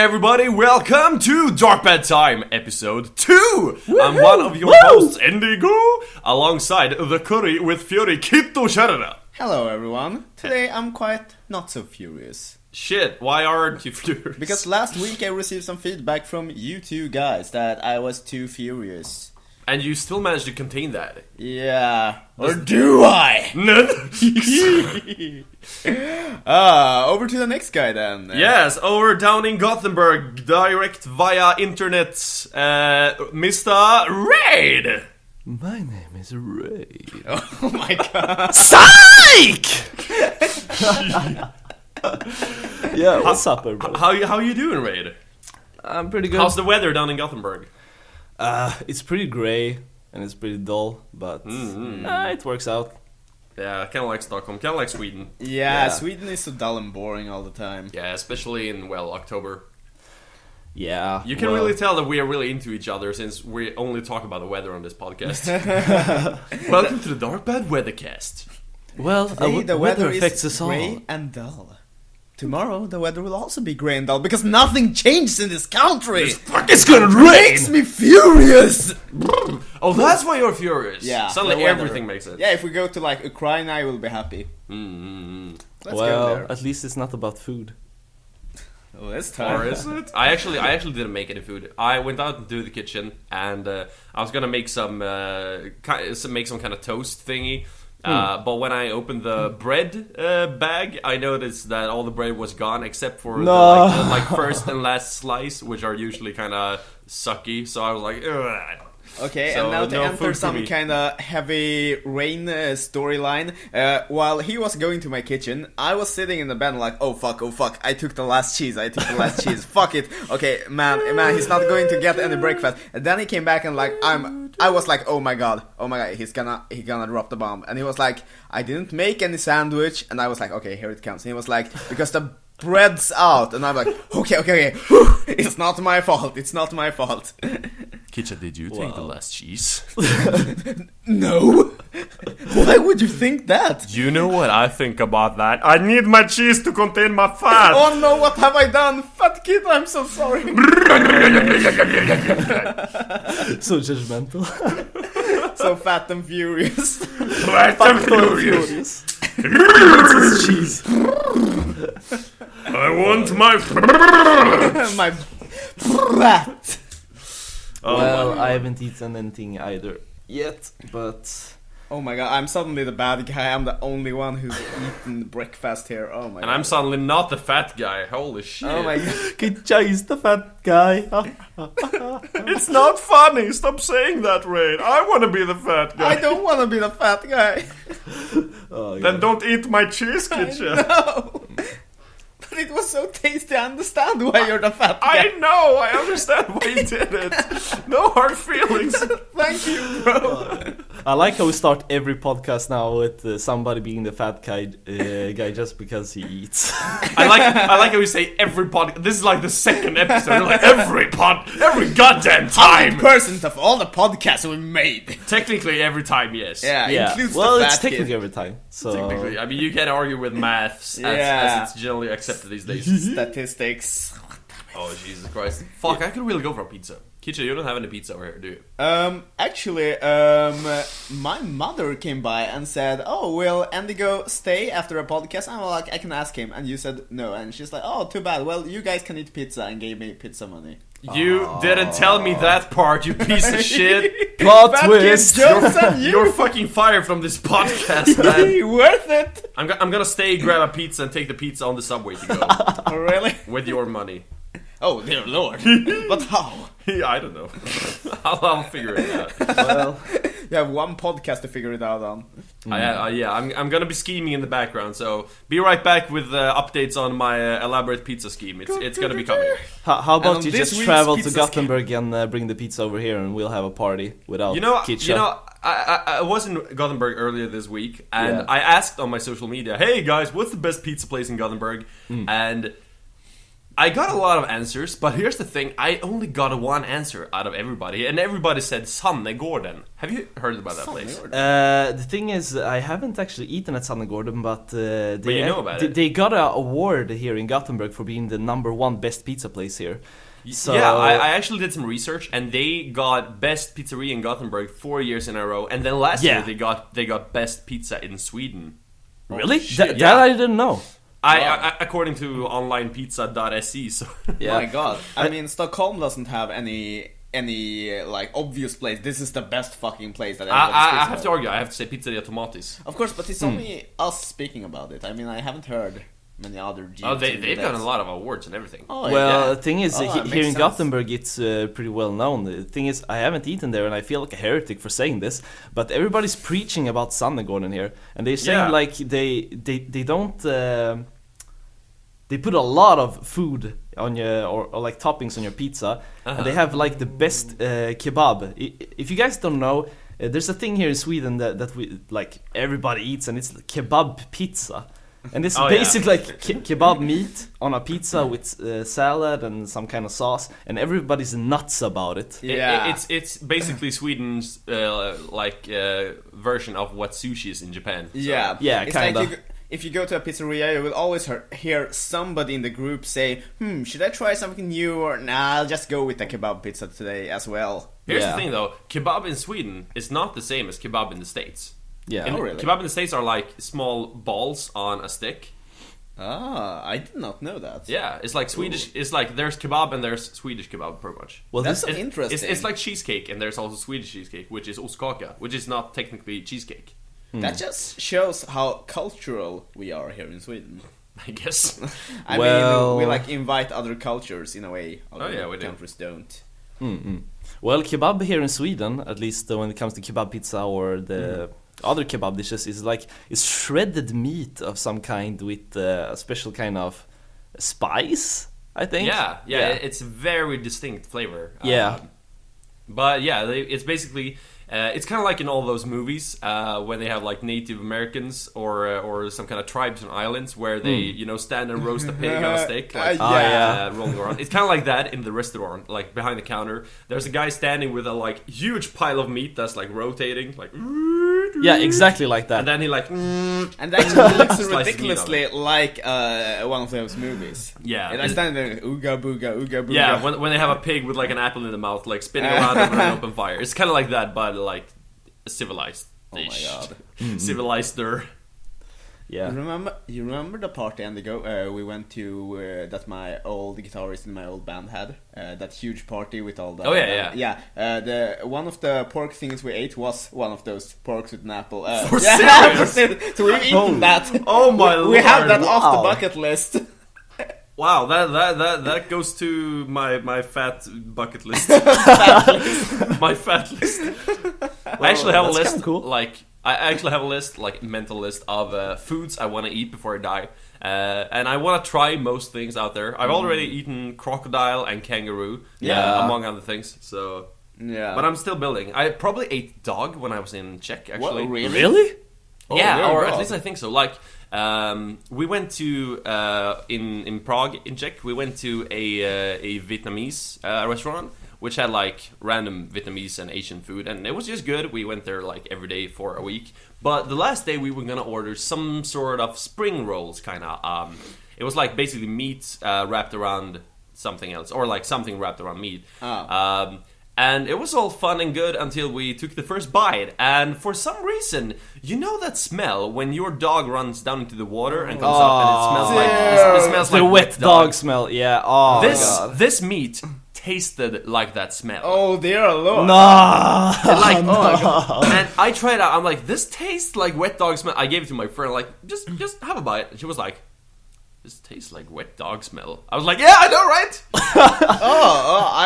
everybody, welcome to DarkBad Time, episode 2! I'm one of your hosts, Indigo, alongside the curry with fury, Kitto Sharada. Hello everyone, today I'm quite not so furious. Shit, why aren't you furious? Because last week I received some feedback from you two guys that I was too furious. And you still managed to contain that. Yeah. Or do I? Over to the next guy then. Yes, over down in Gothenburg, direct via internet, Mr. Raid! My name is Ray. Oh my god. Psych! Yeah, what's up everybody? How you doing, Raid? I'm pretty good. How's the weather down in Gothenburg? It's pretty grey and it's pretty dull, but it works out. Yeah, kinda like Stockholm, kinda like Sweden. Yeah, Yeah. Sweden is so dull and boring all the time. Yeah, especially in, October. Yeah. You can really tell that we are really into each other since we only talk about the weather on this podcast. Welcome to the DarkBad Weathercast. Well, Today the weather affects is us all. grey and dull. Tomorrow the weather will also be grey and dull because nothing changes in this country. It's gonna rain! Makes me furious. Oh, that's why you're furious. Yeah, Suddenly the weather. everything makes sense. Yeah, if we go to like Ukraine, I will be happy. Let's go Well, there. at least it's not about food. Oh, this time. Or is it? I actually didn't make any food. I went out into the kitchen and I was gonna make some kind of toast thingy. But when I opened the bread bag, I noticed that all the bread was gone except for the first and last slice, which are usually kind of sucky. So I was like, ugh. Okay, So, and now to no enter food for some me. kind of heavy rain storyline. While he was going to my kitchen, I was sitting in the bed like, oh fuck, I took the last cheese, fuck it. Okay, man, he's not going to get any breakfast. And then he came back and like, I was like, oh my god, he's gonna drop the bomb. And he was like, I didn't make any sandwich. And I was like, okay, here it comes. And he was like, because the bread's out. And I'm like, okay, whew, it's not my fault. Kitcha, did you take the last cheese? No. Why would you think that? You know what I think about that? I need my cheese to contain my fat. Oh no, what have I done? Fat kid, I'm so sorry. So judgmental. So fat and furious. Fat and furious. It's cheese. I want my. My fat. Oh Well, my. I haven't eaten anything either yet, but... Oh my god, I'm suddenly the bad guy. I'm the only one who's eaten breakfast here. Oh my god. And I'm suddenly not the fat guy. Holy shit. Oh my god. Kitcha is the fat guy. It's not funny. Stop saying that, Rain. I want to be the fat guy. I don't want to be the fat guy. Oh, Then don't eat my cheese, Kitcha. No. But it was so tasty. I understand why you're the fat guy. I know. I understand why you did it. No hard feelings. Thank you, bro. I like how we start every podcast now with somebody being the fat guy just because he eats. I like how you say every pod. This is like the second episode. Like every goddamn time. 100% of all the podcasts we made. Technically, every time, yes. Yeah, includes well, the it's fat kid. technically every time. So Technically, I mean, you can argue with maths Yeah. as it's generally accepted these days. Statistics. Oh, Jesus Christ. Fuck, I could really go for a pizza. Kitcha, you don't have any pizza over here, do you? Actually, my mother came by and said, "Oh, will Endigo stay after a podcast?" I'm like, "I can ask him," and you said no, and she's like, "Oh, too bad. Well, you guys can eat pizza," and gave me pizza money. You didn't tell me that part, you piece of shit. plot Fat twist. kid jokes on you. You're fucking fired from this podcast, man. Worth it. I'm gonna stay, grab a pizza, and take the pizza on the subway to go. Oh, really? With your money. Oh, dear lord. But how? I don't know. I'll figure it out. Well, You have one podcast to figure it out on. I'm gonna be scheming in the background, so be right back with updates on my elaborate pizza scheme. It's gonna be coming. how And about on you this just week's travel to pizza Gothenburg and bring the pizza over here, and we'll have a party without Kitcha. I was in Gothenburg earlier this week, and Yeah. I asked on my social media, "Hey guys, what's the best pizza place in Gothenburg?" And I got a lot of answers, but here's the thing: I only got one answer out of everybody, and everybody said Sannegården. Have you heard about that place? The thing is, I haven't actually eaten at Sannegården, but you know about it. They got an award here in Gothenburg for being the #1 best pizza place here. So, yeah, I actually did some research, and they got best pizzeria in Gothenburg 4 years in a row, and then last year they got best pizza in Sweden. Really? shit, That I didn't know. I according to onlinepizza.se, so Yeah. My God, I mean, Stockholm doesn't have any like obvious place. This is the best fucking place that everybody I speaks have to about. argue. I have to say Pizzeria Tomatis. Of course, but it's only us speaking about it. I mean, I haven't heard many other. Oh, they've gotten a lot of awards and everything. Oh, Well, yeah. the thing is, Oh, it here makes in sense. Gothenburg, it's pretty well known. The thing is, I haven't eaten there, and I feel like a heretic for saying this, but everybody's preaching about Sannegården here, and they're saying Yeah. like they don't. They put a lot of food on your or like toppings on your pizza, and they have like the best kebab. If you guys don't know, there's a thing here in Sweden that we like everybody eats, and it's kebab pizza. And it's basically like kebab meat on a pizza with salad and some kind of sauce, and everybody's nuts about it. Yeah. It's basically Sweden's version of what sushi is in Japan. So. Yeah, Yeah, it's kinda. like if you go to a pizzeria, you will always hear somebody in the group say, should I try something new, or nah, I'll just go with the kebab pizza today as well. Here's Yeah. the thing though, kebab in Sweden is not the same as kebab in the States. Yeah. Oh, really? Kebab in the States are like small balls on a stick. Ah, I did not know that. Yeah, it's like Swedish. It's like there's kebab and there's Swedish kebab, pretty much. Well, That's this, interesting. It's like cheesecake, and there's also Swedish cheesecake, which is ostkaka, which is not technically cheesecake. That just shows how cultural we are here in Sweden. I guess. I Well- mean, we like invite other cultures in a way other yeah, we do. countries don't. well, kebab here in Sweden, at least when it comes to kebab pizza or the other kebab dishes, is like it's shredded meat of some kind with a special kind of spice. I think. Yeah, it's a very distinct flavor. Yeah. But yeah, it's basically it's kind of like in all those movies when they have like Native Americans or some kind of tribes on islands where they stand and roast a pig on a stick, like, rolling around. It's kind of like that in the restaurant, like behind the counter. There's a guy standing with a like huge pile of meat that's like rotating, like. Yeah, exactly like that. And then he like. And actually looks Slice of meat ridiculously like one of those movies. Yeah. And I stand there, ooga booga, ooga booga. Yeah, when they have a pig with like an apple in the mouth, like spinning around over an open fire. It's kind of like that, but like civilized. Oh my God. Civilizeder. Yeah. You remember the party and we went to that my old guitarist in my old band had that huge party with all the the one of the pork things we ate was one of those porks with an apple. For yeah, serious? so we've eaten that. Oh my We have that lord. off the bucket list. Wow, that goes to my fat bucket list. My fat list. I actually have a that's list. kinda cool. Like I actually have a list, like mental list of foods I want to eat before I die, and I want to try most things out there. I've already eaten crocodile and kangaroo, among other things. So, Yeah. but I'm still building. I probably ate dog when I was in Czech. Actually, What, really? Really? yeah, really? or Wow. at least I think so. Like, we went to in Prague in Czech. We went to a Vietnamese restaurant, which had like random Vietnamese and Asian food, and it was just good. We went there like every day for a week. But the last day we were gonna order some sort of spring rolls, kind of. It was like basically meat wrapped around something else, or like something wrapped around meat. And it was all fun and good until we took the first bite. And for some reason, you know that smell when your dog runs down into the water and comes up and it smells like it smells The like wet dog smell. Yeah. Oh God. This meat tasted like that smell. Oh dear lord. No. Like, and I tried it out. I'm like, this tastes like wet dog smell. I gave it to my friend, like, just have a bite. And she was like, this tastes like wet dog smell. I was like, yeah, I know, right?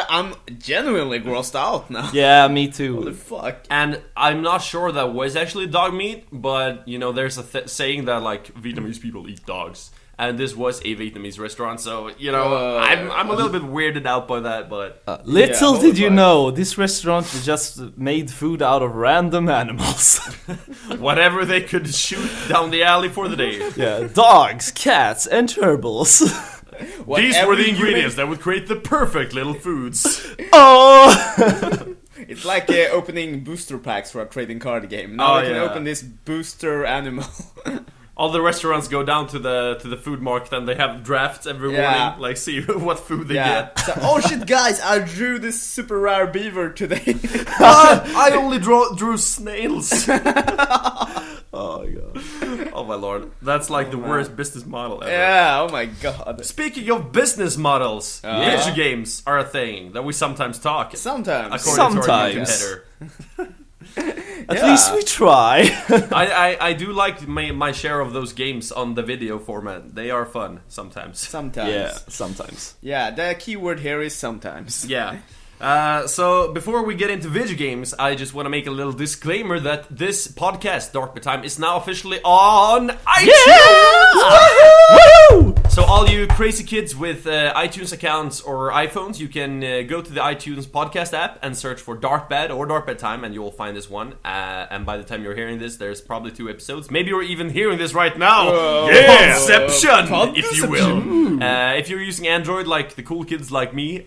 I'm genuinely grossed out now. Yeah, me too. Holy fuck. And I'm not sure that was actually dog meat, but you know, there's a saying that like Vietnamese people eat dogs, and this was a Vietnamese restaurant, so you know, I'm a little bit weirded out by that, but Little Yeah, did you fine. know, this restaurant just made food out of random animals. whatever they could shoot down the alley for the day. Yeah, dogs, cats, and gerbils. These were the ingredients that would create the perfect little foods. Oh! It's like opening booster packs for a trading card game. Now I can open this booster animal. All the restaurants go down to the food market and they have drafts every morning, like see what food they get. So, oh shit, guys! I drew this super rare beaver today. I only drew snails. Oh my god. Oh my lord, that's like the worst business model ever. Yeah. Oh my god. Speaking of business models, video games are a thing that we sometimes talk. Sometimes. According to our competitor. At least we try. I do like my share of those games on the video format. They are fun sometimes. Sometimes. Yeah, sometimes. Yeah, the keyword here is sometimes. Yeah. So before we get into video games, I just want to make a little disclaimer that this podcast, DarkBad Time, is now officially on iTunes! Woo! So all you crazy kids with iTunes accounts or iPhones, you can go to the iTunes podcast app and search for DarkBad or DarkBad Time, and you will find this one. And by the time you're hearing this, there's probably 2 episodes. Maybe you're even hearing this right now. Podception, if you will. If you're using Android, like the cool kids like me,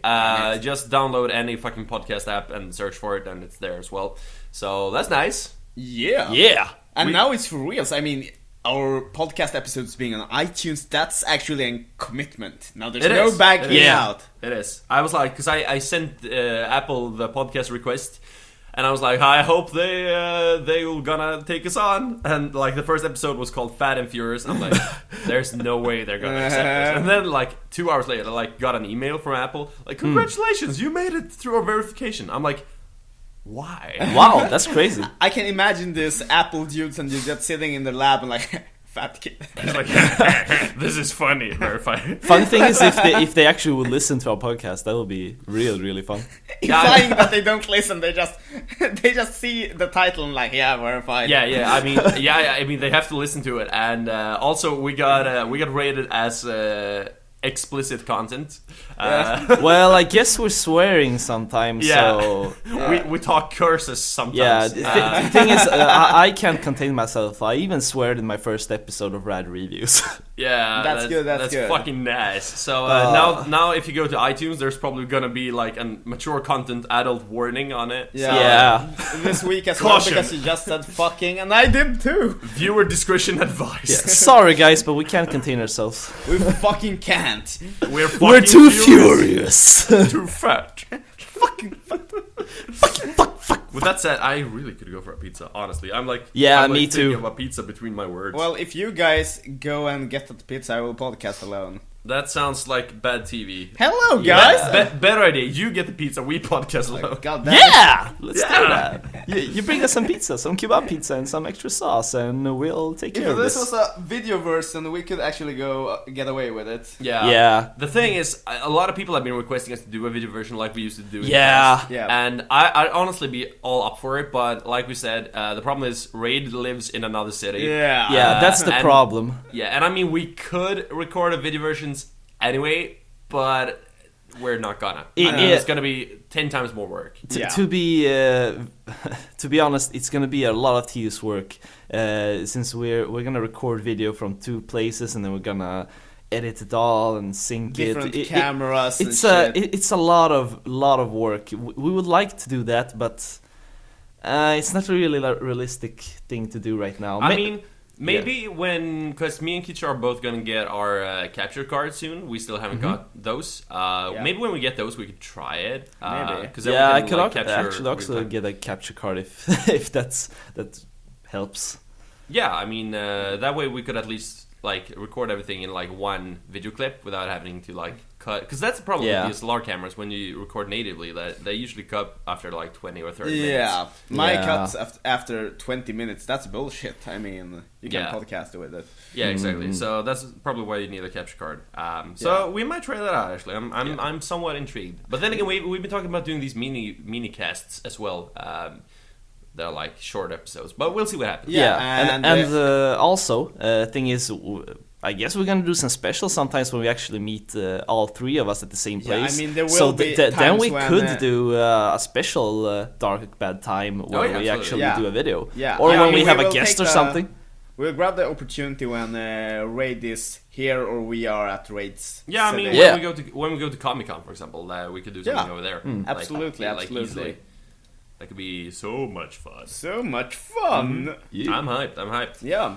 just download any fucking podcast app and search for it, and it's there as well. So that's nice. Yeah. And now it's for reals. I mean, our podcast episodes being on iTunes, that's actually a commitment. Now there's no backing out. It is. I was like, because I sent Apple the podcast request, and I was like, I hope they will gonna take us on. And like the first episode was called Fat and Furious. I'm like, there's no way they're gonna accept this. And then like 2 hours later, I like got an email from Apple, like, congratulations, you made it through our verification. I'm like, why? Wow, that's crazy. I can imagine this Apple dudes and you just sitting in the lab and like, fat kid. It's like, this is funny. Verify. Fun thing is if they actually would listen to our podcast, that would be really fun. Implying that they don't listen, they just see the title and like, yeah, verified. Yeah. I mean, they have to listen to it, and also we got rated as explicit content. Well, I guess we're swearing sometimes. So we talk curses sometimes. Yeah, the thing is, I can't contain myself. I even swear in my first episode of Rad Reviews. Yeah, that's good. That's good. Fucking nice. So now, if you go to iTunes, there's probably gonna be like a mature content adult warning on it. Yeah. This week as well, because you just said fucking, and I did too. Viewer discretion advised. Yeah. Sorry, guys, but we can't contain ourselves. We fucking can't. We're too furious. Too fat. Fucking. With that said, I really could go for a pizza. Honestly, I'm like, me too. Thinking of a pizza between my words. Well, if you guys go and get that pizza, I will podcast alone. That sounds like bad TV. Hello, guys. Better idea. You get the pizza. We podcast alone. God damn Let's do that. You bring us some pizza, some kebab pizza, and some extra sauce, and we'll take care of this. If this was a video version, we could actually go get away with it. Yeah. The thing is, a lot of people have been requesting us to do a video version like we used to do. In the past. And I'd honestly be all up for it, but like we said, the problem is Raid lives in another city. Yeah, that's the problem. Yeah, and I mean, we could record a video versions anyway, but we're not gonna. It's gonna be 10 times more work. To be honest, it's gonna be a lot of tedious work, since we're gonna record video from 2 places, and then we're gonna edit it all and sync different it. cameras. It's a lot of work. We would like to do that, but it's not really a realistic thing to do right now. I mean, maybe because me and Kitch are both gonna get our capture cards soon. We still haven't got those. Maybe when we get those, we could try it. Maybe. I could actually get a capture card if that helps. Yeah, I mean that way we could at least like record everything in like one video clip without having to like cut, because that's the problem with DSLR cameras when you record natively, that they usually cut after like 20 or 30 minutes. My cuts after 20 minutes, that's bullshit. I mean, you can podcast with it. Yeah, exactly. So that's probably why you need a capture card. So we might try that out actually. I'm somewhat intrigued. But then again, we've been talking about doing these mini casts as well. They're like short episodes, but we'll see what happens. And also, thing is, I guess we're gonna do some specials sometimes when we actually meet all 3 of us at the same place. I mean, there will be times then we when, could do a special DarkBad Time where we actually do a video, Yeah. or when we we have a will guest take or something. We'll grab the opportunity when Raid is here or we are at Raids. Yeah, I mean, Yeah. when we go to Comic-Con, for example, we could do something over there. Absolutely, absolutely. Easily. That could be so much fun. So much fun. Yeah. I'm hyped. Yeah.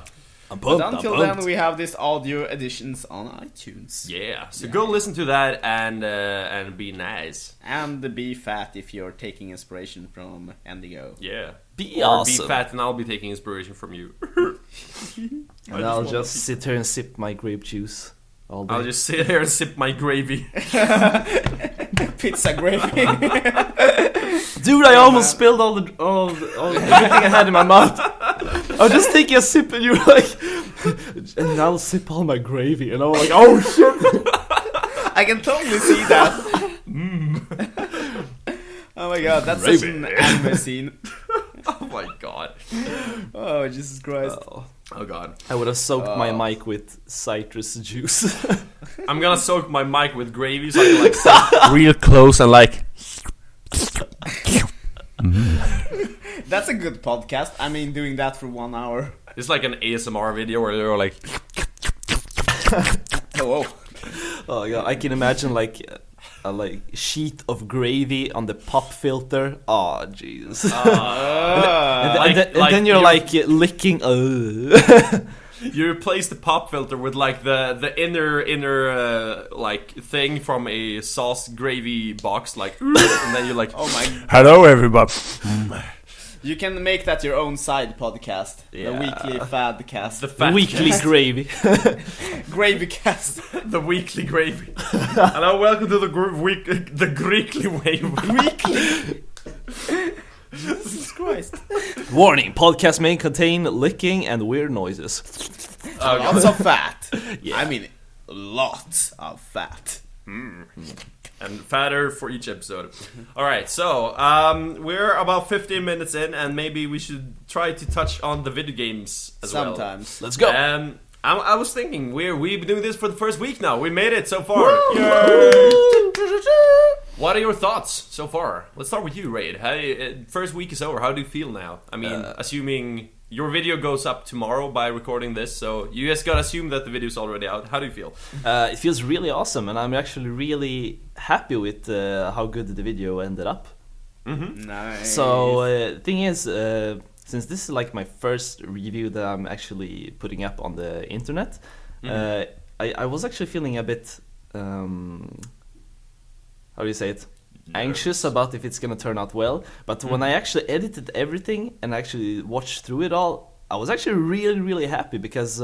I'm But pumped, until I'm then, pumped. we have this audio editions on iTunes. Yeah. So go listen to that and be nice. And be fat if you're taking inspiration from Indigo. Yeah. Be Or awesome. be fat and I'll be taking inspiration from you. And I'll just sit here and sip my grape juice all day. I'll just sit here and sip my gravy. Pizza gravy. Dude, I almost spilled all everything I had in my mouth. I was just taking a sip and you were like, and I'll sip all my gravy. And I was like, oh shit. I can totally see that. Oh my god, that's such an anime scene. Oh my god. Oh, Jesus Christ. Oh god. I would have soaked my mic with citrus juice. I'm gonna soak my mic with gravy so I can like sit real close and like. That's a good podcast. I mean, doing that for 1 hour. It's like an ASMR video where they're like. Oh, Oh god, I can imagine like a sheet of gravy on the pop filter. Oh Jesus. And then you're like licking. You replace the pop filter with like the inner like thing from a sauce gravy box, like, and then you're like, oh my. hello everybody. You can make that your own side podcast. Yeah. The weekly fadcast. The fat Weekly cast. gravy. Gravy cast. The weekly gravy. Hello, welcome to the Greekly wave. Weekly. Jesus Christ. Warning: podcast may contain licking and weird noises. Lots of fat. Yeah. I mean, lots of fat. And fatter for each episode. Alright, so we're about 15 minutes in, and maybe we should try to touch on the video games as well. Sometimes. Let's go. I was thinking, we've been doing this for the first week now. We made it so far. What are your thoughts so far? Let's start with you, Raid. First week is over. How do you feel now? I mean, assuming your video goes up tomorrow by recording this, so you just gotta assume that the video's already out. How do you feel? It feels really awesome, and I'm actually really happy with how good the video ended up. Nice. So, thing is, since this is like my first review that I'm actually putting up on the internet, I was actually feeling a bit, how do you say it? Anxious about if it's gonna turn out well. But when I actually edited everything and actually watched through it all, I was actually really, really happy because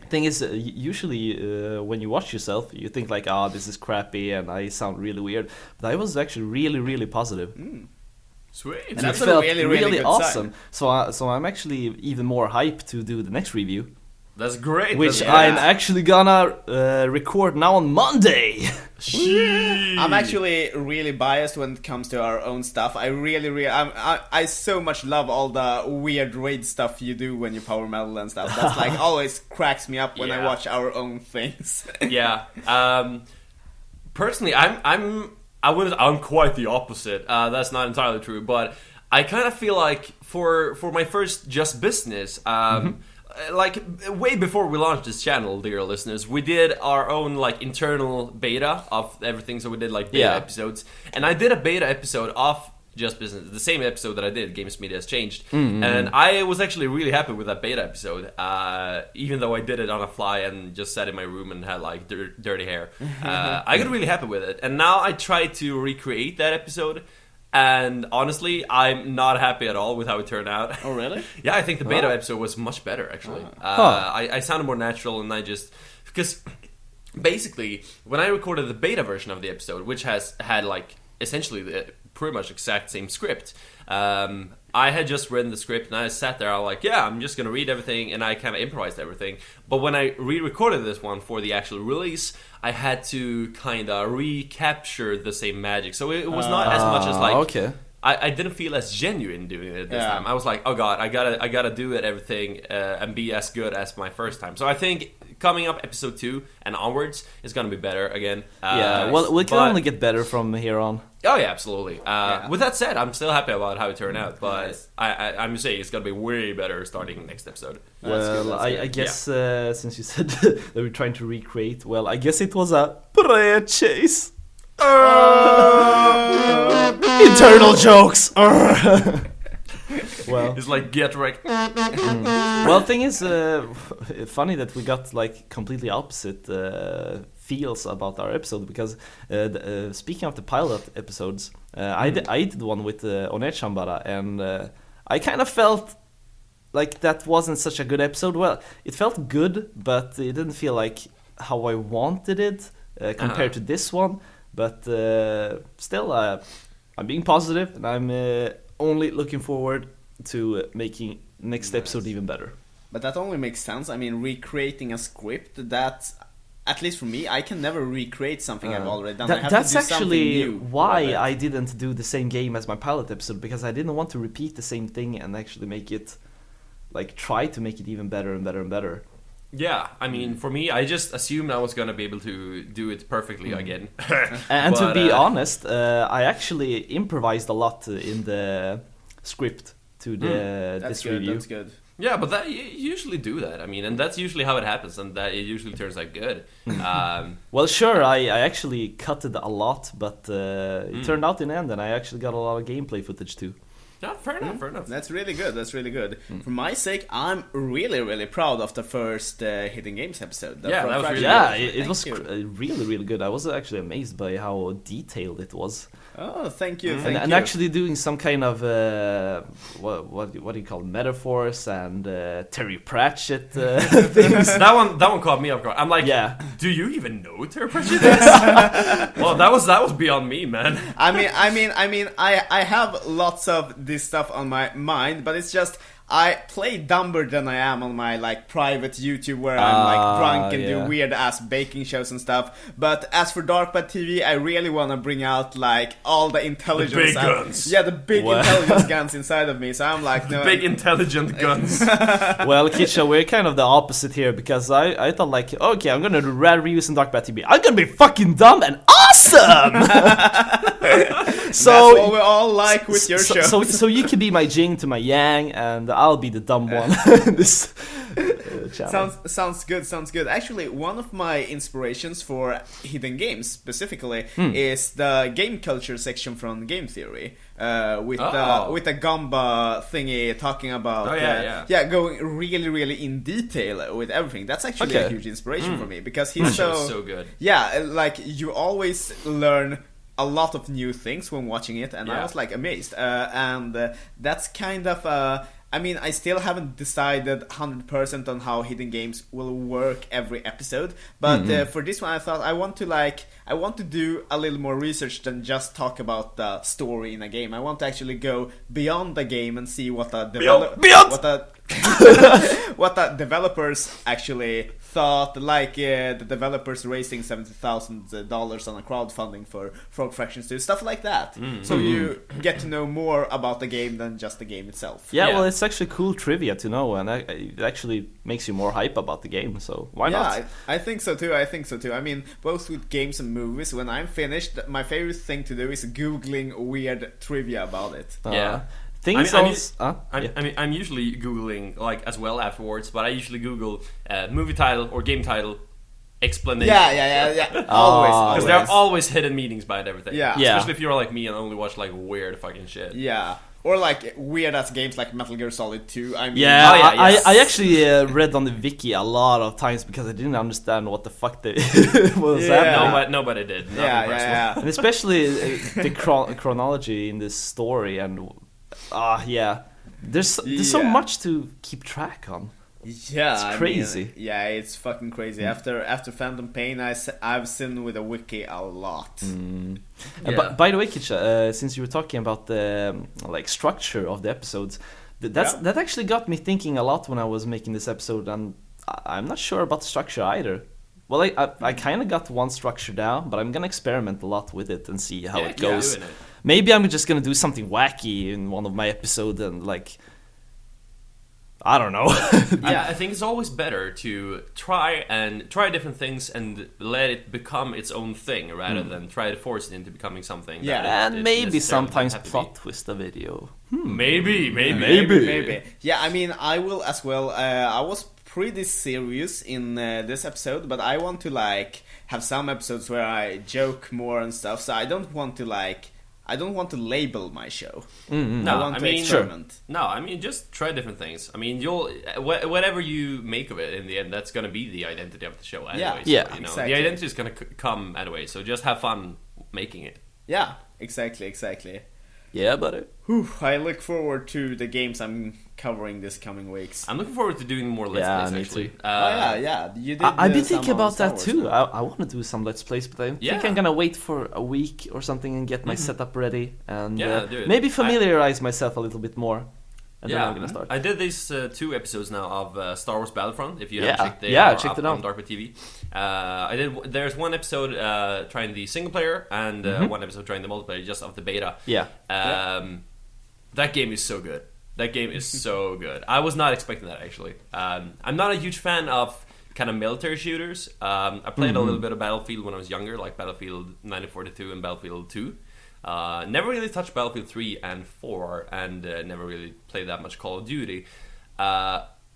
thing is, usually when you watch yourself, you think like, oh, this is crappy and I sound really weird. But I was actually really, really positive. Sweet. And That's it a felt really, really good awesome. sign. So I'm actually even more hyped to do the next review, That's great. which That's I'm great. actually gonna record now on Monday. I'm actually really biased when it comes to our own stuff. I I so much love all the weird raid stuff you do when you power metal and stuff. That's like always cracks me up when I Yeah. watch our own things. Yeah. Personally, I'm quite the opposite. That's not entirely true, but I kind of feel like for my first Just Business, like way before we launched this channel, dear listeners, we did our own like internal beta of everything. So we did like beta episodes, and I did a beta episode of Just Business, the same episode that I did, Games Media Has Changed, and I was actually really happy with that beta episode, even though I did it on a fly and just sat in my room and had like dirty hair. I got really happy with it, and now I try to recreate that episode, and honestly, I'm not happy at all with how it turned out. Oh, really? Yeah, I think the beta episode was much better, actually. I sounded more natural, and I just... Because, basically, when I recorded the beta version of the episode, which had, like, essentially the pretty much exact same script, I had just written the script, and I sat there, I was like, yeah, I'm just gonna read everything, and I kind of improvised everything. But when I re-recorded this one for the actual release, I had to kind of recapture the same magic. So it was not as much as, like... Okay. I didn't feel as genuine doing it this time. I was like, oh god, I gotta do it everything and be as good as my first time. So I think coming up episode 2 and onwards is gonna be better again. Well, we can only get better from here on. Oh yeah, absolutely. With that said, I'm still happy about how it turned out, but I'm saying it's gonna be way better starting next episode. Well, I guess since you said that we're trying to recreate, well, I guess it was a bread chase. Internal jokes. Well, it's like get wrecked. Well, thing is, funny that we got like completely opposite feels about our episode, because speaking of the pilot episodes, I did one with Onechambara, and I kind of felt like that wasn't such a good episode. Well, it felt good, but it didn't feel like how I wanted it compared to this one. But still, I'm being positive, and I'm only looking forward to making next episode even better. But that only makes sense. I mean, recreating a script, that, at least for me, I can never recreate something I've already done. I have That's to do actually something new why I didn't do the same game as my pilot episode, because I didn't want to repeat the same thing and actually make it, like, try to make it even better and better and better. Yeah, I mean, for me, I just assumed I was gonna be able to do it perfectly again. And to be honest, I actually improvised a lot in the script to this review. That's good. Yeah, but that you usually do that. I mean, and that's usually how it happens, and that it usually turns out good. Well, sure, I actually cut it a lot, but it turned out in the end, and I actually got a lot of gameplay footage too. Yeah, fair enough. That's really good. For my sake, I'm really, really proud of the first Hidden Games episode. Yeah, that was really good. It was really, really good. I was actually amazed by how detailed it was. Oh, thank you. And actually doing some kind of what do you call it? Metaphors and Terry Pratchett things. That one caught me off guard. I'm like, do you even know what Terry Pratchett is? Well, that was beyond me, man. I have lots of this stuff on my mind, but it's just I play dumber than I am on my like private YouTube, where I'm like drunk and do weird ass baking shows and stuff. But as for DarkBad TV, I really want to bring out like all the intelligence, the big guns. Yeah, the big intelligence guns inside of me. So I'm like, no, big intelligent guns. Well, Kisha, we're kind of the opposite here, because I thought like, okay, I'm gonna do rad reviews on DarkBad TV. I'm gonna be fucking dumb and awesome. So that's what we all like with your show. So you can be my Jing to my Yang, and I'll be the dumb one in this channel. Sounds good. Actually, one of my inspirations for Hidden Games specifically is the game culture section from Game Theory, with the Gamba thingy talking about going really, really in detail with everything. That's actually a huge inspiration for me, because he's so good. Yeah, like you always learn a lot of new things when watching it, and I was like amazed. And that's kind of I mean, I still haven't decided 100% on how Hidden Games will work every episode, but for this one I thought I want to do a little more research than just talk about the story in a game. I want to actually go beyond the game and see what the what the developers actually thought, like the developers raising $70,000 on a crowdfunding for Frog Fractions 2, stuff like that. So you get to know more about the game than just the game itself. Yeah, well, it's actually cool trivia to know, and it actually makes you more hype about the game, so why not? Yeah, I think so too. I mean, both with games and movies, when I'm finished, my favorite thing to do is Googling weird trivia about it. I'm usually Googling like as well afterwards, but I usually Google movie title or game title explanation. Yeah. Always. Because there are always hidden meanings behind everything. Yeah. Especially if you're like me and only watch like weird fucking shit. Yeah. Or like weird ass games like Metal Gear Solid 2. I mean, I actually read on the wiki a lot of times because I didn't understand what the fuck was happening. Nobody did. Yeah. And especially the chronology in this story, and there's so much to keep track on. Yeah, it's crazy. It's fucking crazy. After Phantom Pain, I've seen with a wiki a lot. But by the way, Kitcha, since you were talking about the like structure of the episodes, that actually got me thinking a lot when I was making this episode, and I'm not sure about the structure either. Well, I kind of got one structure down, but I'm gonna experiment a lot with it and see how it goes. Maybe I'm just gonna do something wacky in one of my episodes and like, I don't know. I think it's always better to try different things and let it become its own thing rather than try to force it into becoming something. Yeah, that and maybe sometimes have to be. plot twist a video. Maybe. Yeah, I mean, I will as well. I was pretty serious in this episode, but I want to like have some episodes where I joke more and stuff. So I don't want to label my show. No, I want to experiment. No, I mean just try different things. I mean, you'll whatever you make of it in the end, that's gonna be the identity of the show anyway. Yeah, so, exactly. The identity is gonna come anyway. So just have fun making it. Yeah, exactly. Yeah, buddy. Whew, I look forward to the games I'm covering this coming weeks. I'm looking forward to doing more Let's Yeah, Plays me actually. too. Yeah. You did. I've been some thinking on about Star that Wars too. now. I want to do some Let's Plays, but I think Yeah. I'm gonna wait for a week or something and get my setup ready and Yeah, do it. maybe familiarize myself a little bit more. And then I'm gonna start. I did these 2 episodes now of Star Wars Battlefront. If you Yeah. haven't checked it, Yeah, I or checked it on out. DarkBad TV. I did. There's one episode trying the single player and one episode trying the multiplayer, just of the beta. Yeah. That game is so good. That game is so good. I was not expecting that actually. I'm not a huge fan of kind of military shooters. I played a little bit of Battlefield when I was younger, like Battlefield 1942 and Battlefield 2. Never really touched Battlefield 3 and 4, and never really played that much Call of Duty.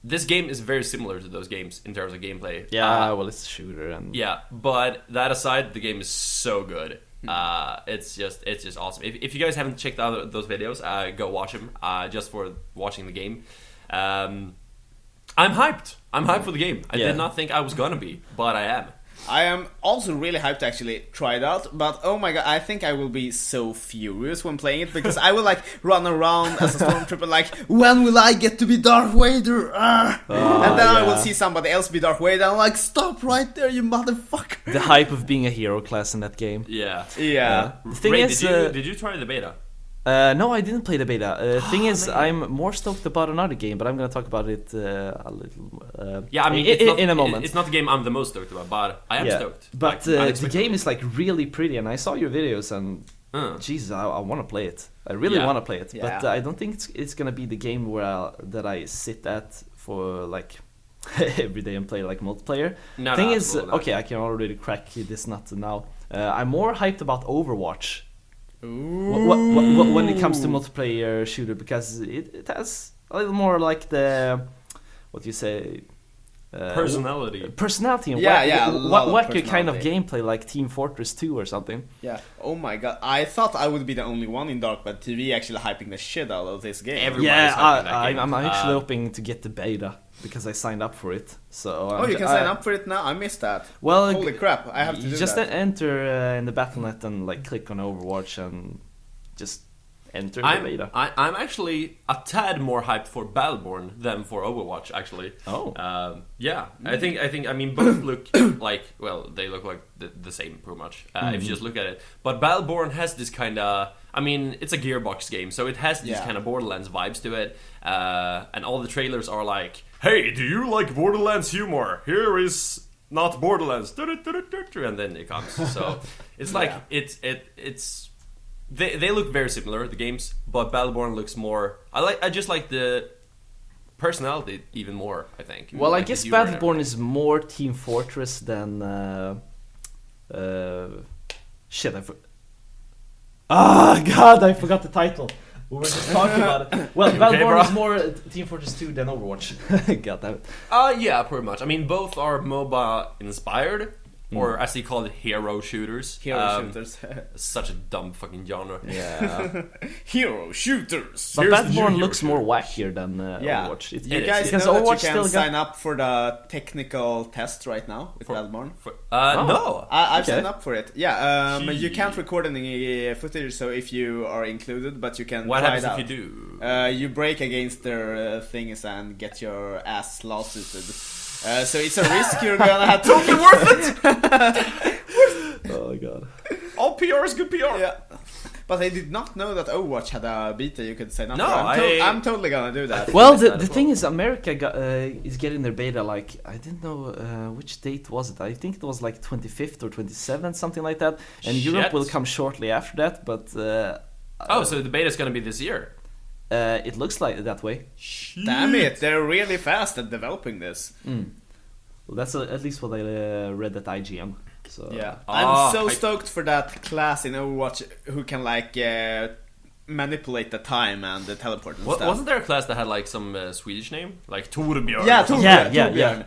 This game is very similar to those games in terms of gameplay. Yeah, well, it's a shooter and Yeah, but that aside, the game is so good. It's just awesome. If you guys haven't checked out those videos, go watch them. Just for watching the game. I'm hyped. I'm hyped for the game. I Yeah. did not think I was gonna be, but I am. I am also really hyped to actually try it out, but oh my god, I think I will be so furious when playing it because I will like run around as a stormtrooper like, when will I get to be Darth Vader? And then I will see somebody else be Darth Vader and I'm like, stop right there, you motherfucker. the hype of being a hero class in that game. Yeah. Yeah. The thing Ray, is, did you try the beta? no, I didn't play the beta. Thing is, I'm more stoked about another game, but I'm gonna talk about it a little. Yeah, I mean, in a moment. It's not the game I'm the most stoked about, but I am stoked. But Like, the unexpectedly. game is like really pretty, and I saw your videos, and Jesus, I want to play it. I really want to play it, but Yeah. I don't think it's gonna be the game where that I sit at for like every day and play like multiplayer. No, Thing no, is, absolutely not. okay, I can already crack this nut now. I'm more hyped about Overwatch. When it comes to multiplayer shooter, because it has a little more like the what do you say Personality. and Yeah, a lot of wacky kind of personality. gameplay like Team Fortress 2 or something. Yeah. Oh my god, I thought I would be the only one in DarkBad TV actually hyping the shit out of this game. Everybody's hyping that game. I'm actually hoping to get the beta because I signed up for it. So Oh, you can sign up for it now? I missed that. Well, Holy crap, I have to you do just that. enter in the Battle.net and like click on Overwatch and just enter the beta. I'm actually a tad more hyped for Battleborn than for Overwatch. Actually. Oh. Yeah. I think. I mean, both look like. Well, they look like the same, pretty much. If you just look at it. But Battleborn has this kind of. I mean, it's a Gearbox game, so it has these kind of Borderlands vibes to it. And all the trailers are like, "Hey, do you like Borderlands humor? Here is not Borderlands." And then it comes. So it's like it's. They look very similar, the games, but Battleborn looks more. I just like the personality even more. I think. Well, Like I guess the humor and Battleborn is more Team Fortress than shit. God, I forgot the title. We were just talking about it. Well, Battleborn bro? is more Team Fortress 2 than Overwatch. God damn it. Yeah, pretty much. I mean, both are MOBA inspired, or as they call it, hero shooters. Hero shooters. Such a dumb fucking genre. Yeah. Hero shooters. But Here's the Battleborn new looks hero more wackier than Overwatch. You guys because know that Overwatch you still can got- sign up for the technical test right now with Battleborn? No. I've Okay. signed up for it. Yeah, Gee. you can't record any footage, so if you are included, but you can What try happens it out. if you do? You break against their things and get your ass lawsuited. So it's a risk you're gonna have to. Totally worth it. Oh god. All PR is good PR. Yeah. But I did not know that Overwatch had a beta you could sign up No, for. I- I'm totally gonna do that. Well, missed the that as thing well. is, America is getting their beta. Like, I didn't know which date was it. I think it was like 25th or 27th, something like that. And Europe Shit. will come shortly after that. But Oh, so the beta is gonna be this year. It looks like that way. Damn it, they're really fast at developing this. Well, that's at least what I read at IGN. So Yeah, I'm I- stoked for that class in Overwatch who can like manipulate the time and the teleport and stuff. Wasn't there a class that had like some Swedish name? Like Torbjörn? Yeah, or something? Yeah.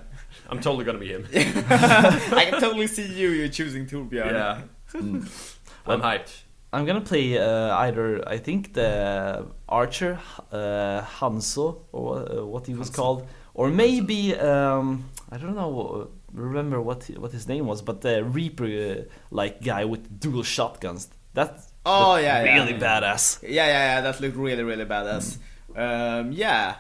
I'm totally gonna be him. I can totally see you choosing Torbjörn. Yeah. I'm hyped. I'm gonna play either, I think, the archer, Hanzo, or what he was called, or maybe I don't know, remember what his name was, but the Reaper like guy with dual shotguns. That Oh, looked yeah, really yeah. badass. Yeah, that looked really, really badass. Yeah,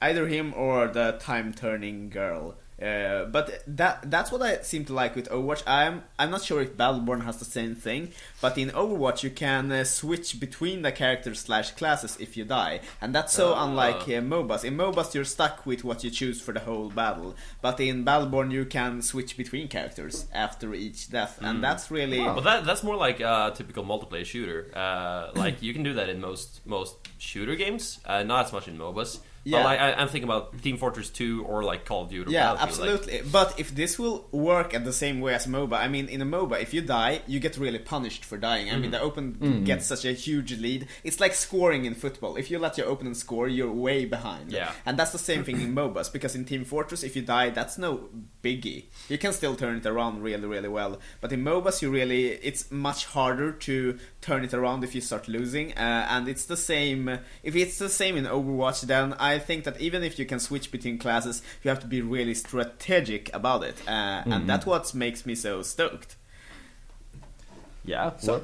either him or the time-turning girl. But that's what I seem to like with Overwatch. I'm not sure if Battleborn has the same thing, but in Overwatch you can switch between the characters / classes if you die, and that's so unlike MOBAs. In MOBAs you're stuck with what you choose for the whole battle, but in Battleborn you can switch between characters after each death, and that's really Well, that's more like a typical multiplayer shooter. Like you can do that in most shooter games, not as much in MOBAs. Yeah. But like, I'm thinking about Team Fortress 2 or like Call of Duty. Or Yeah, Battlefield, absolutely. But if this will work at the same way as a MOBA, I mean, in a MOBA, if you die, you get really punished for dying. I mean, the opponent gets such a huge lead. It's like scoring in football. If you let your opponent score, you're way behind. Yeah. And that's the same thing in MOBAs, because in Team Fortress, if you die, that's no biggie. You can still turn it around really, really well. But in MOBAs, it's much harder to turn it around if you start losing. And it's the same. If it's the same in Overwatch, then I think that even if you can switch between classes, you have to be really strategic about it, and that's what makes me so stoked. Yeah. So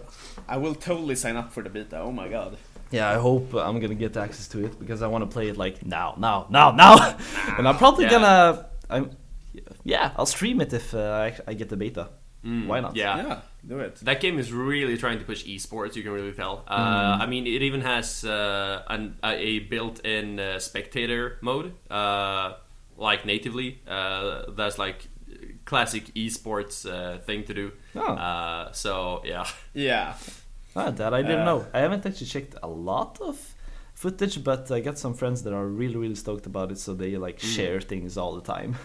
I will totally sign up for the beta. Oh my god. Yeah, I hope I'm gonna get access to it because I want to play it like now, and I'm probably Yeah. I'll stream it if I get the beta. Why not? Yeah. Do it. That game is really trying to push esports. You can really tell. I mean, it even has a built-in spectator mode, like natively. That's like classic esports thing to do. Oh. So yeah. Yeah. That I didn't know. I haven't actually checked a lot of footage, but I got some friends that are really, really stoked about it, so they like share things all the time.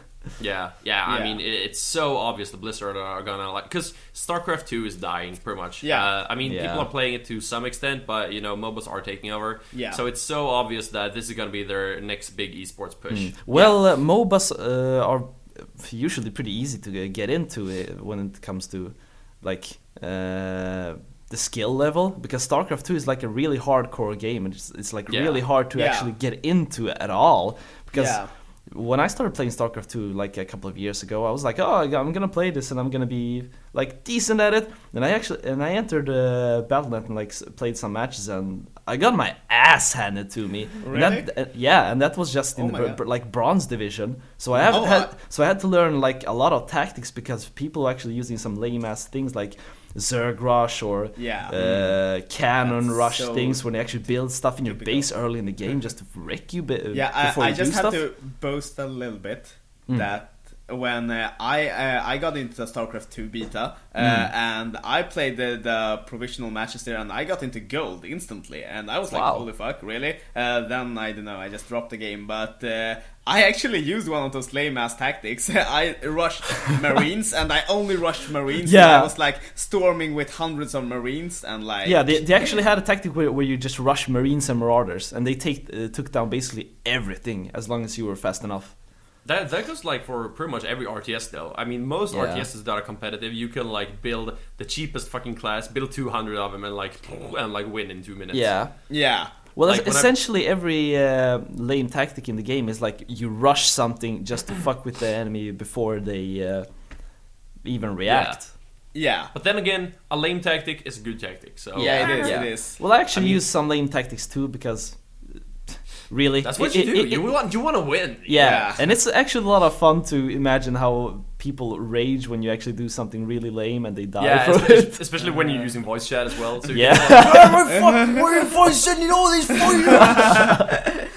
Yeah. I mean, it's so obvious the Blizzard are gonna like, because StarCraft 2 is dying pretty much. Yeah. I mean, Yeah. people are playing it to some extent, but you know, MOBAs are taking over. Yeah. So it's so obvious that this is gonna be their next big esports push. Well, MOBAs are usually pretty easy to get into when it comes to like the skill level, because StarCraft 2 is like a really hardcore game, and it's like really hard to actually get into at all, because when I started playing StarCraft 2 like a couple of years ago, I was like, oh, I'm gonna play this and I'm gonna be like decent at it. And I entered Battle.net and like played some matches, and I got my ass handed to me. Really? And that was just in the like bronze division. So I had to learn like a lot of tactics, because people were actually using some lame ass things like Zerg rush or cannon rush things, when they actually build stuff in your base early in the game just to wreck you before I you just do had stuff. to boast a little bit that when I got into the StarCraft 2 beta and I played the provisional matches there, and I got into gold instantly, and I was like, holy fuck, really? Then I don't know, I just dropped the game, but I actually used one of those lame ass tactics. I rushed Marines, and I only rushed Marines. Yeah. And I was like storming with hundreds of Marines, and like they actually had a tactic where you just rush Marines and Marauders, and they took down basically everything as long as you were fast enough. That goes like for pretty much every RTS though. I mean, most RTSs that are competitive, you can like build the cheapest fucking class, build 200 of them, and like win in 2 minutes. Yeah. Well, Like, essentially every lame tactic in the game is like you rush something just to fuck with the enemy before they even react. Yeah. But then again, a lame tactic is a good tactic. So It is. Well, I actually use some lame tactics too, because really, that's what you do. You want to win. Yeah, and it's actually a lot of fun to imagine how people rage when you actually do something really lame and they die for it. Especially when you're using voice chat as well. So Yeah. why are you fucking sending all these faggot?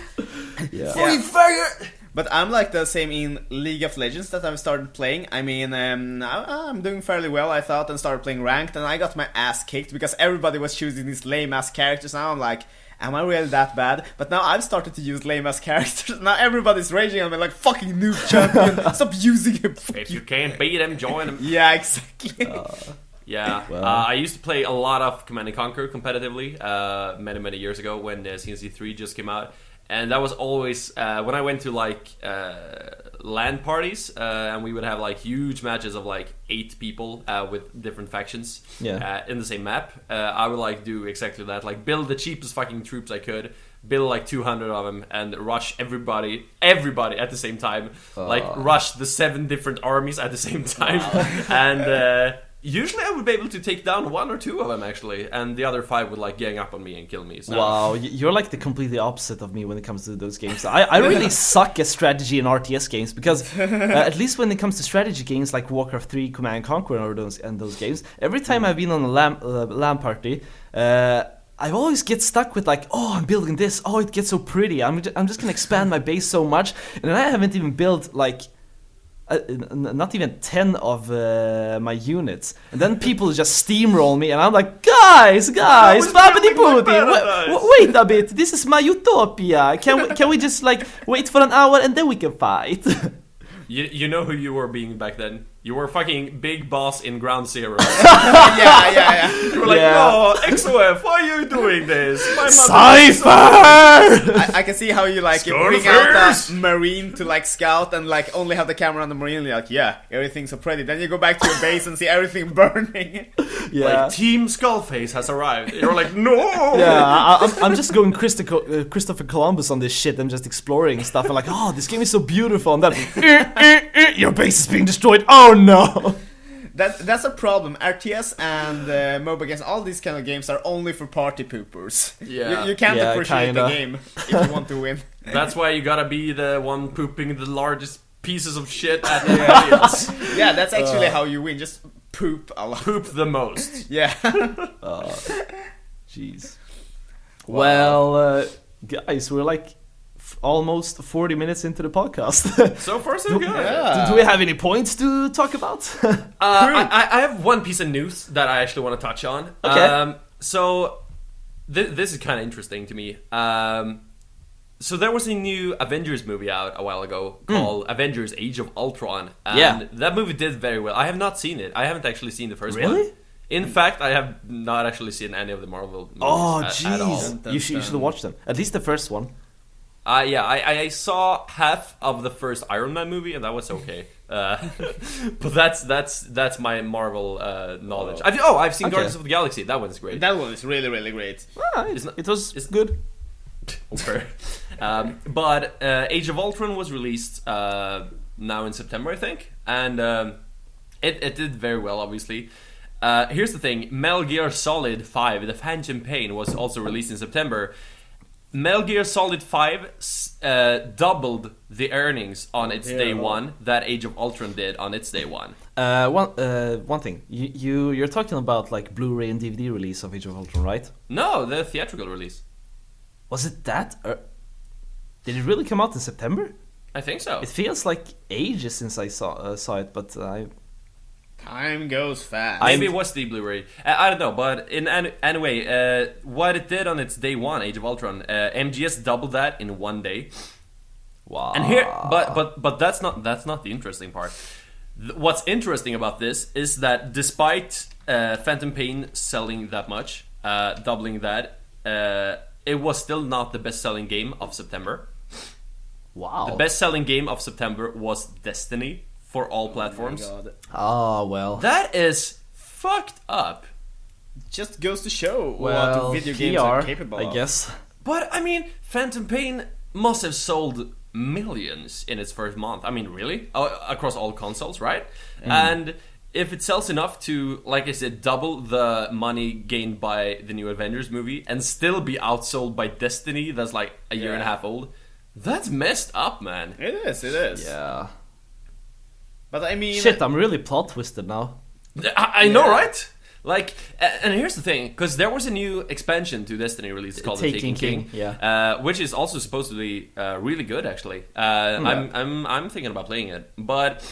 But I'm like the same in League of Legends that I've started playing. I mean, I'm doing fairly well, I thought, and started playing ranked, and I got my ass kicked because everybody was choosing these lame ass characters. Now I'm like, am I really that bad? But now I've started to use lame ass characters. Now everybody's raging on me like, fucking noob champion, stop using him. If you can't beat him, join him. Yeah, exactly. Yeah, Well. I used to play a lot of Command & Conquer competitively many years ago when CNC3 just came out. And that was always, when I went to like LAN parties, and we would have like huge matches of like 8 people with different factions in the same map, I would like do exactly that, like build the cheapest fucking troops I could, build like 200 of them and rush everybody at the same time, like rush the 7 different armies at the same time. And usually I would be able to take down 1 or 2 of them actually, and the other 5 would like gang up on me and kill me. So. Wow, you're like the completely opposite of me when it comes to those games. I really suck at strategy in RTS games because at least when it comes to strategy games like Warcraft 3, Command & Conquer and those games, every time I've been on a LAN party, I always get stuck with like, oh, I'm building this, oh, it gets so pretty, I'm just gonna expand my base so much, and I haven't even built like not even 10 of my units, and then people just steamroll me, and I'm like, guys, babidi booty, wait a bit, this is my utopia. Can we just like wait for an hour and then we can fight? You know who you were being back then? You were fucking big boss in Ground Zero. yeah. You were like, no, XOF, why are you doing this? My Cypher! I can see how you like bring out a marine to like scout and like only have the camera on the marine. You're like, yeah, everything's so pretty. Then you go back to your base and see everything burning. Yeah. Like, Team Skullface has arrived. You're like, no! Yeah, I'm just going Christopher Columbus on this shit and just exploring stuff and like, oh, this game is so beautiful, and then your base is being destroyed. Oh no! That's a problem. RTS and MOBA games, all these kind of games are only for party poopers. Yeah. You can't appreciate kinda. the game if you want to win. That's why you gotta be the one pooping the largest pieces of shit at the audience. Yeah, that's actually how you win. Just poop a lot. Poop the most. Yeah. Jeez. Well, guys, we're like almost 40 minutes into the podcast. So far, so good. Yeah. Do we have any points to talk about? I have one piece of news that I actually want to touch on. Okay. So this is kind of interesting to me. So there was a new Avengers movie out a while ago called Avengers: Age of Ultron, and that movie did very well. I have not seen it. I haven't actually seen the first one. Really? In fact, I have not actually seen any of the Marvel movies Oh, at all. jeez. You should watch them. At least the first one. Yeah, I saw half of the first Iron Man movie, and that was okay. But that's my Marvel knowledge. I've seen Guardians of the Galaxy. That one's great. That one is really, really great. It was good. Okay. But Age of Ultron was released now in September, I think, and it did very well, obviously. Here's the thing: Metal Gear Solid 5: The Phantom Pain was also released in September. Metal Gear Solid 5 doubled the earnings on its day one that Age of Ultron did on its day one. One thing, you're talking about like Blu-ray and DVD release of Age of Ultron, right? No, the theatrical release. Was it that? Did it really come out in September? I think so. It feels like ages since I saw it, but Time goes fast. Maybe it was the Blu-ray. I don't know, but anyway, what it did on its day one, Age of Ultron, MGS doubled that in one day. wow. And here, but that's not the interesting part. What's interesting about this is that despite Phantom Pain selling that much, doubling that, it was still not the best-selling game of September. Wow. The best-selling game of September was Destiny for all platforms. Oh my God. Oh well. That is fucked up. Just goes to show Well, what video games are capable I of. guess. But I mean, Phantom Pain must have sold millions in its first month. I mean, really? Across all consoles, right? And if it sells enough to, like I said, double the money gained by the new Avengers movie and still be outsold by Destiny, that's like a year and a half old, that's messed up, man. It is. Yeah. But I mean... Shit, I'm really plot twisted now. I know, right? Like, and here's the thing, because there was a new expansion to Destiny released called The Taken King, which is also supposed to be really good, actually. I'm thinking about playing it, but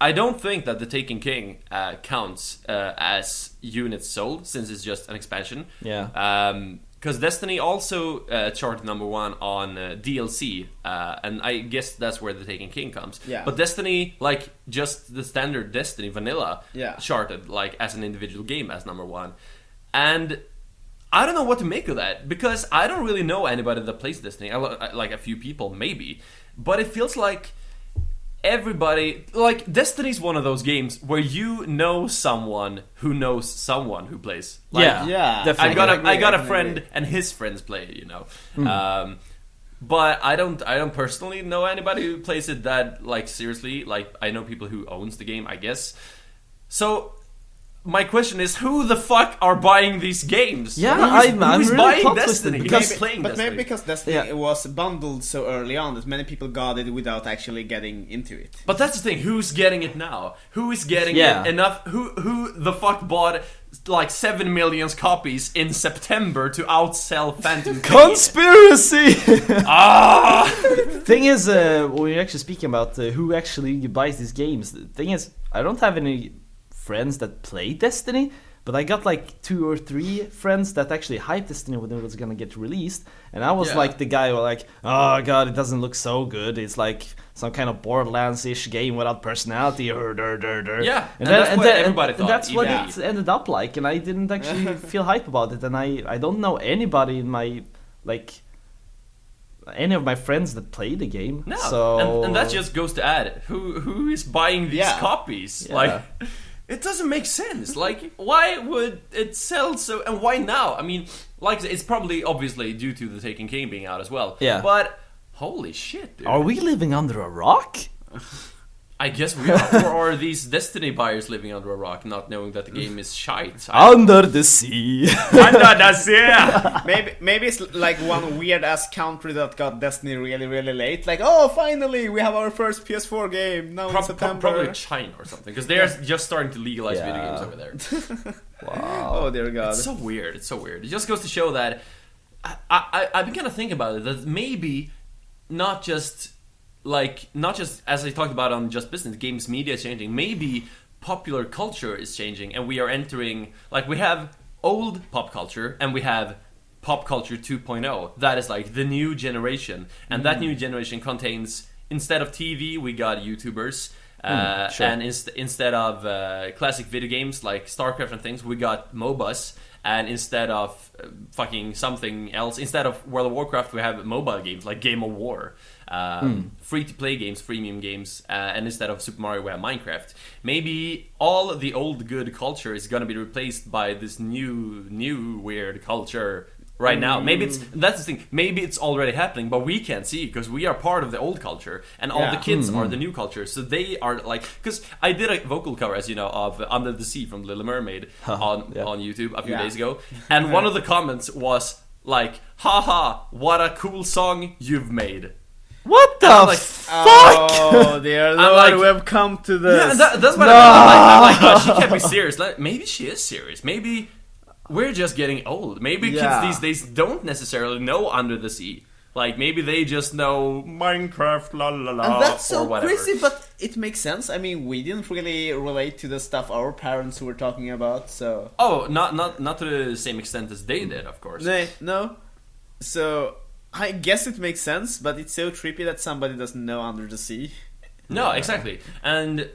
I don't think that The Taken King counts as units sold, since it's just an expansion. Yeah. because Destiny also charted #1 on DLC, and I guess that's where the Taken King comes. Yeah. But Destiny, like just the standard Destiny vanilla, charted like as an individual game as #1, and I don't know what to make of that, because I don't really know anybody that plays Destiny. Like a few people maybe, but it feels like everybody, like Destiny's one of those games where you know someone who plays. Like, definitely. I got a friend and his friends play it, you know. But I don't personally know anybody who plays it that like seriously. Like I know people who owns the game, I guess. So my question is, who the fuck are buying these games? Yeah, who's really buying plot Destiny? twisted, Who's playing But Destiny? maybe because Destiny was bundled so early on that many people got it without actually getting into it. But that's the thing. Who's getting it now? Who is getting it enough? Who the fuck bought like 7 million copies in September to outsell Phantom Pain? Conspiracy! Ah! Thing is, when we're actually speaking about who actually buys these games, the thing is, I don't have any friends that play Destiny, but I got like 2 or 3 friends that actually hyped Destiny when it was gonna get released, and I was like the guy who like, oh god, it doesn't look so good, it's like some kind of Borderlands-ish game without personality. Yeah, and that's what everybody thought. And that's what it ended up like, and I didn't actually feel hype about it, and I don't know anybody in my, like, any of my friends that play the game. No, so... and that just goes to add, who is buying these copies? Yeah. Like, it doesn't make sense. Like, why would it sell so... And why now? I mean, like, it's probably, obviously, due to the Taken King being out as well. Yeah. But, holy shit, dude. Are we living under a rock? I guess we are. Or are these Destiny buyers living under a rock, not knowing that the game is shite? Under the sea. Under the sea! Maybe it's like one weird ass country that got Destiny really, really late. Like, oh, finally, we have our first PS4 game now in September. Probably China or something, because they're just starting to legalize video games over there. Wow. Oh dear God. It's so weird. It's so weird. It just goes to show that I've been kind of thinking about it, that maybe not just as I talked about on Just Business, games media is changing. Maybe popular culture is changing, and we are entering, like, we have old pop culture and we have pop culture 2.0. That is like the new generation, and that new generation contains, instead of TV, we got YouTubers. Sure. And instead of classic video games like StarCraft and things, we got MOBAs. And instead of fucking something else, instead of World of Warcraft, we have mobile games like Game of War, free-to-play games, freemium games, and instead of Super Mario, we have Minecraft. Maybe all the old good culture is gonna be replaced by this new weird culture right now. Maybe that's the thing. Maybe it's already happening, but we can't see because we are part of the old culture, and all the kids are the new culture. So they are like, because I did a vocal cover, as you know, of Under the Sea from Little Mermaid on YouTube a few days ago, and one of the comments was like, "Haha, what a cool song you've made." What the fuck? Oh dear Lord, like, we have come to this. Yeah, that's what I'm like, oh, she can't be serious. Like, maybe she is serious. Maybe we're just getting old. Maybe kids these days don't necessarily know Under the Sea. Like, maybe they just know Minecraft, la la la, And that's so or whatever. crazy, but it makes sense. I mean, we didn't really relate to the stuff our parents were talking about, so... Oh, not to the same extent as they did, of course. No. So, I guess it makes sense, but it's so trippy that somebody doesn't know Under the Sea. No, exactly. And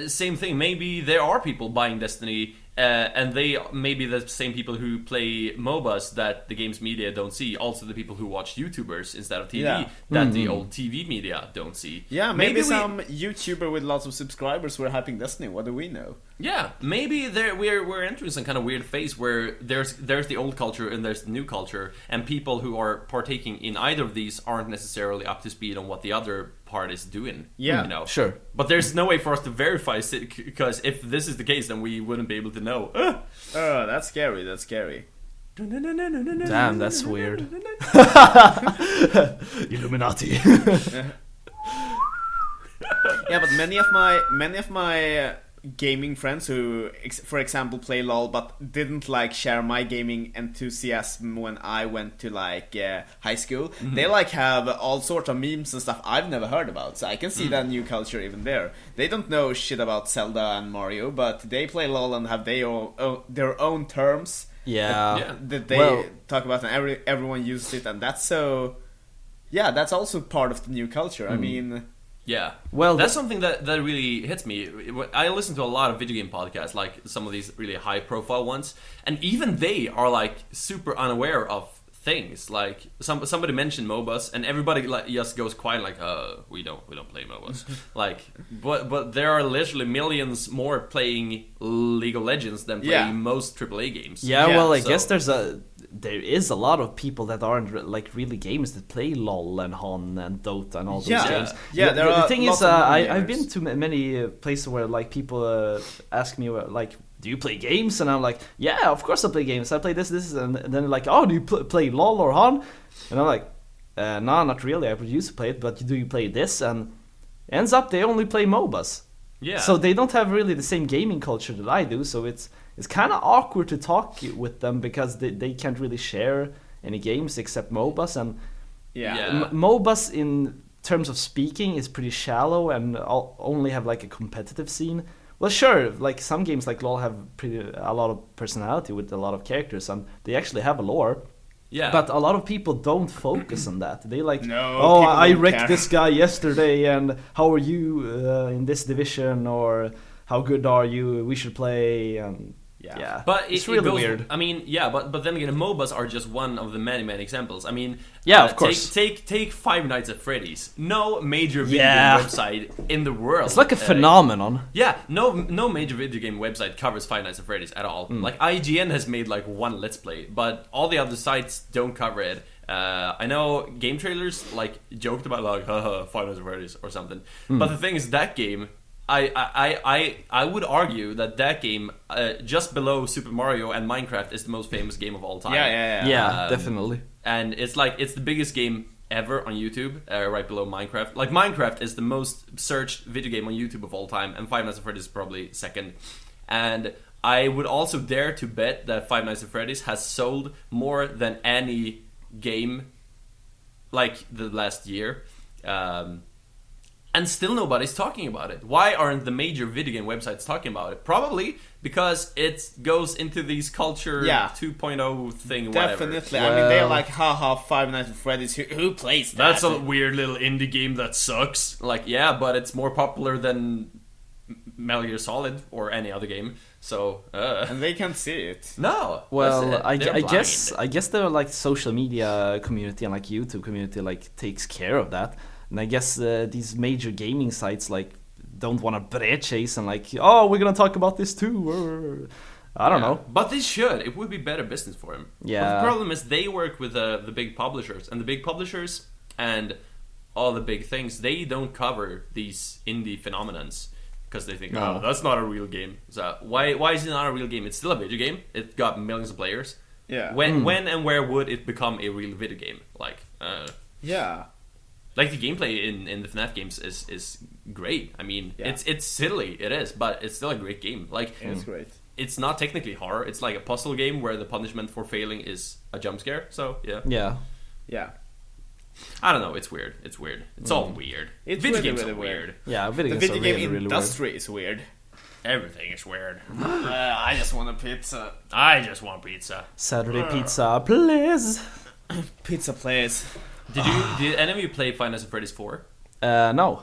same thing, maybe there are people buying Destiny, and they maybe the same people who play MOBAs that the games media don't see, also the people who watch YouTubers instead of TV that the old TV media don't see. Yeah, maybe some YouTuber with lots of subscribers were hyping Destiny, what do we know? Yeah, maybe we're entering some kind of weird phase where there's the old culture and there's the new culture, and people who are partaking in either of these aren't necessarily up to speed on what the other part is doing. Yeah, you know. Sure. But there's no way for us to verify it, because if this is the case, then we wouldn't be able to know. Oh, that's scary. Damn, that's weird. Illuminati. Yeah, but many of my gaming friends who, for example, play LOL but didn't like share my gaming enthusiasm when I went to like high school, they like have all sorts of memes and stuff I've never heard about, so I can see that new culture even there. They don't know shit about Zelda and Mario, but they play LOL and have their own terms Yeah. that they Well- talk about, and everyone uses it, and that's so. Yeah, that's also part of the new culture. I mean, Yeah. Well, that's something that really hits me. I listen to a lot of video game podcasts, like some of these really high profile ones, and even they are like super unaware of things. Like somebody mentioned MOBAs, and everybody like just goes quiet, like, we don't play MOBAs. Like, but there are literally millions more playing League of Legends than playing most AAA games. Yeah, well, I so- guess there is a lot of people that aren't like really gamers that play LOL and HON and Dota and all those Yeah. games. Yeah, there the are thing lots is, of non-gamers. I've been to many places where like people ask me like, do you play games? And I'm like, yeah, of course I play games. I play this, and then they're like, oh, do you play LOL or HON? And I'm like, no, not really. I used to play it, but do you play this? And ends up they only play MOBAs. Yeah. So they don't have really the same gaming culture that I do. So it's kind of awkward to talk with them because they can't really share any games except MOBAs. And Yeah. MOBAs in terms of speaking is pretty shallow and only have like a competitive scene. Well, sure, like some games like LoL have a lot of personality with a lot of characters, and they actually have a lore. Yeah. But a lot of people don't focus on that. They like, No, oh, people I don't wrecked care." this guy yesterday, and how are you in this division, or how good are you? We should play. And yeah, But it's it really goes, weird. I mean, yeah, but then again, MOBAs are just one of the many examples. I mean, Yeah, of course. Take Five Nights at Freddy's. No major video Yeah. game website in the world. It's like a phenomenon. Yeah, no major video game website covers Five Nights at Freddy's at all. Mm. Like IGN has made like one Let's Play, but all the other sites don't cover it. I know game trailers like joked about like haha Five Nights at Freddy's or something. Mm. But the thing is, that game, I would argue that game just below Super Mario and Minecraft is the most famous game of all time. Yeah, definitely. And it's the biggest game ever on YouTube, right below Minecraft. Like Minecraft is the most searched video game on YouTube of all time, and Five Nights at Freddy's is probably second. And I would also dare to bet that Five Nights at Freddy's has sold more than any game like the last year. And still nobody's talking about it. Why aren't the major video game websites talking about it? Probably because it goes into these culture 2.0 thing, whatever. Definitely. I mean, they're like, haha, Five Nights at Freddy's. Who plays that? That's a weird little indie game that sucks. Like, yeah, but it's more popular than Metal Gear Solid or any other game. So, And they can't see it. no. Well, that's it. I They're guess blind. the like social media community and like YouTube community like takes care of that, and I guess these major gaming sites like don't want to bread chase and like, oh, we're gonna talk about this too. Or, I don't know. But they should. It would be better business for them. Yeah. But the problem is they work with the big publishers, and the big publishers and all the big things, they don't cover these indie phenomenons because they think, oh, that's not a real game. So why is it not a real game? It's still a video game. It got millions of players. Yeah. When and where would it become a real video game? Like, Yeah. like the gameplay in the FNAF games is great. I mean, it's silly, it is, but it's still a great game. Like, It's great. it's not technically horror. It's like a puzzle game where the punishment for failing is a jump scare. So yeah, Yeah. I don't know. It's weird. It's weird. It's all weird. It's video really, games really are weird. weird. Yeah, video The games video are game really, really weird. industry is weird. Everything is weird. I just want a pizza. I just want pizza. Saturday pizza, please. Pizza place. Did any of you play Five Nights at Freddy's 4? No,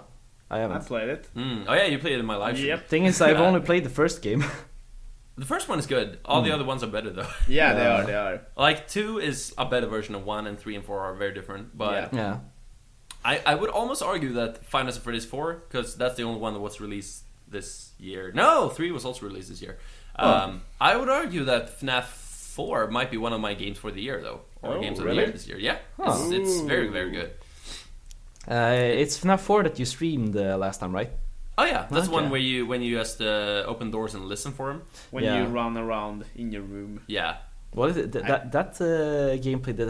I I haven't. played it. Oh yeah, you played it in my live stream. Yep. Thing is, I've only played the first game. The first one is good. All the other ones are better though. Yeah, they are. Like 2 is a better version of 1, and 3 and 4 are very different. But Yeah. I would almost argue that Five Nights at Freddy's 4, because that's the only one that was released this year. No, 3 was also released this year. I would argue that FNAF 4 might be one of my games for the year, though. Or games of the really? year this year. Yeah, it's very, very good. It's FNAF 4 that you streamed last time, right? Oh yeah, that's Okay. one where you just open doors and listen for him. When Yeah. you run around in your room. Yeah. What is it? That gameplay did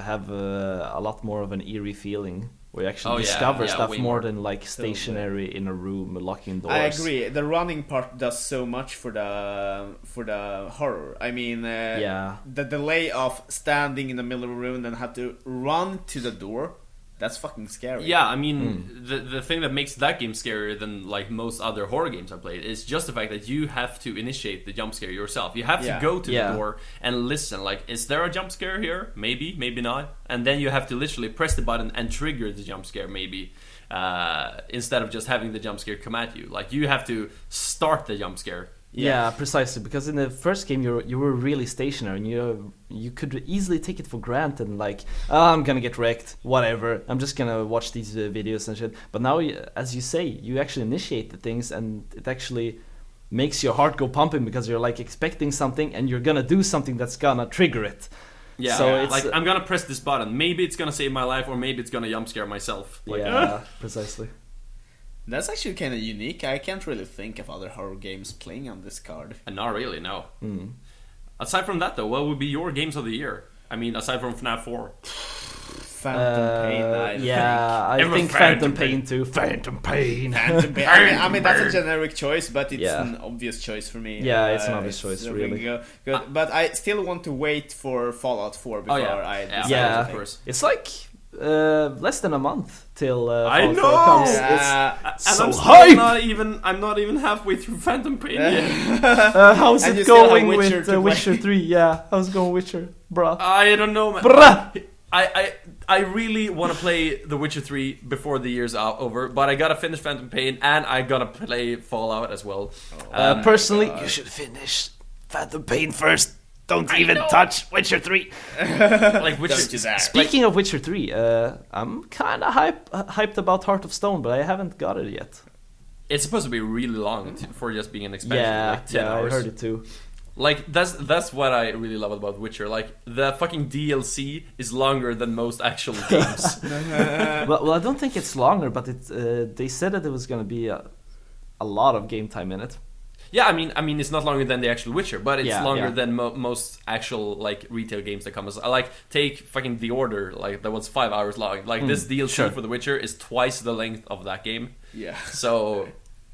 have a lot more of an eerie feeling, where you actually Oh, yeah, discover yeah, stuff way more more. than like stationary in a room locking doors. I agree. The running part does so much for the horror. I mean, Yeah. the delay of standing in the middle of a room and then have to run to the door That's fucking scary. Yeah, I mean, the thing that makes that game scarier than like most other horror games I played is just the fact that you have to initiate the jump scare yourself. You have to go to the door and listen. Like, is there a jump scare here? Maybe, maybe not. And then you have to literally press the button and trigger the jump scare. Maybe instead of just having the jump scare come at you. Like, you have to start the jump scare. Yeah, precisely. Because in the first game, you were really stationary, and you could easily take it for granted, and like, I'm gonna get wrecked, whatever. I'm just gonna watch these videos and shit. But now, as you say, you actually initiate the things, and it actually makes your heart go pumping because you're like expecting something, and you're gonna do something that's gonna trigger it. Yeah, so it's like, I'm gonna press this button. Maybe it's gonna save my life, or maybe it's gonna jump scare myself. Like, yeah, precisely. That's actually kind of unique. I can't really think of other horror games playing on this card. Not really, no. Aside from that, though, what would be your games of the year? I mean, aside from FNAF 4. Phantom Pain, I think Phantom Pain too. Phantom Pain. Phantom Pain. I mean, that's a generic choice, but it's an obvious choice for me. Yeah, it's an obvious choice, really. Good. But I still want to wait for Fallout 4 before I decide. Of course. It's like less than a month till I Fallout know. 4 comes. It's so I'm hype. I'm not even halfway through Phantom Pain yet. How's And it you still going have Witcher with to Witcher 3? Yeah, how's it going, Witcher? Bruh. I don't know, man. Bruh. I really want to play The Witcher 3 before the year's over, but I gotta finish Phantom Pain and I gotta play Fallout as well. Personally, you should finish Phantom Pain first. Don't even touch Witcher 3. Like Witcher. Speaking of Witcher 3, I'm kind of hyped about Heart of Stone, but I haven't got it yet. It's supposed to be really long for just being an expansion. Yeah, like 10 hours. I heard it too. Like, that's what I really love about Witcher. Like, the fucking DLC is longer than most actual games. well, I don't think it's longer, but they said that it was going to be a lot of game time in it. Yeah, I mean, it's not longer than the actual Witcher, but it's longer than most actual like retail games that come. Like, take fucking The Order, like that was 5 hours long. Like this DLC for The Witcher is twice the length of that game. Yeah. So,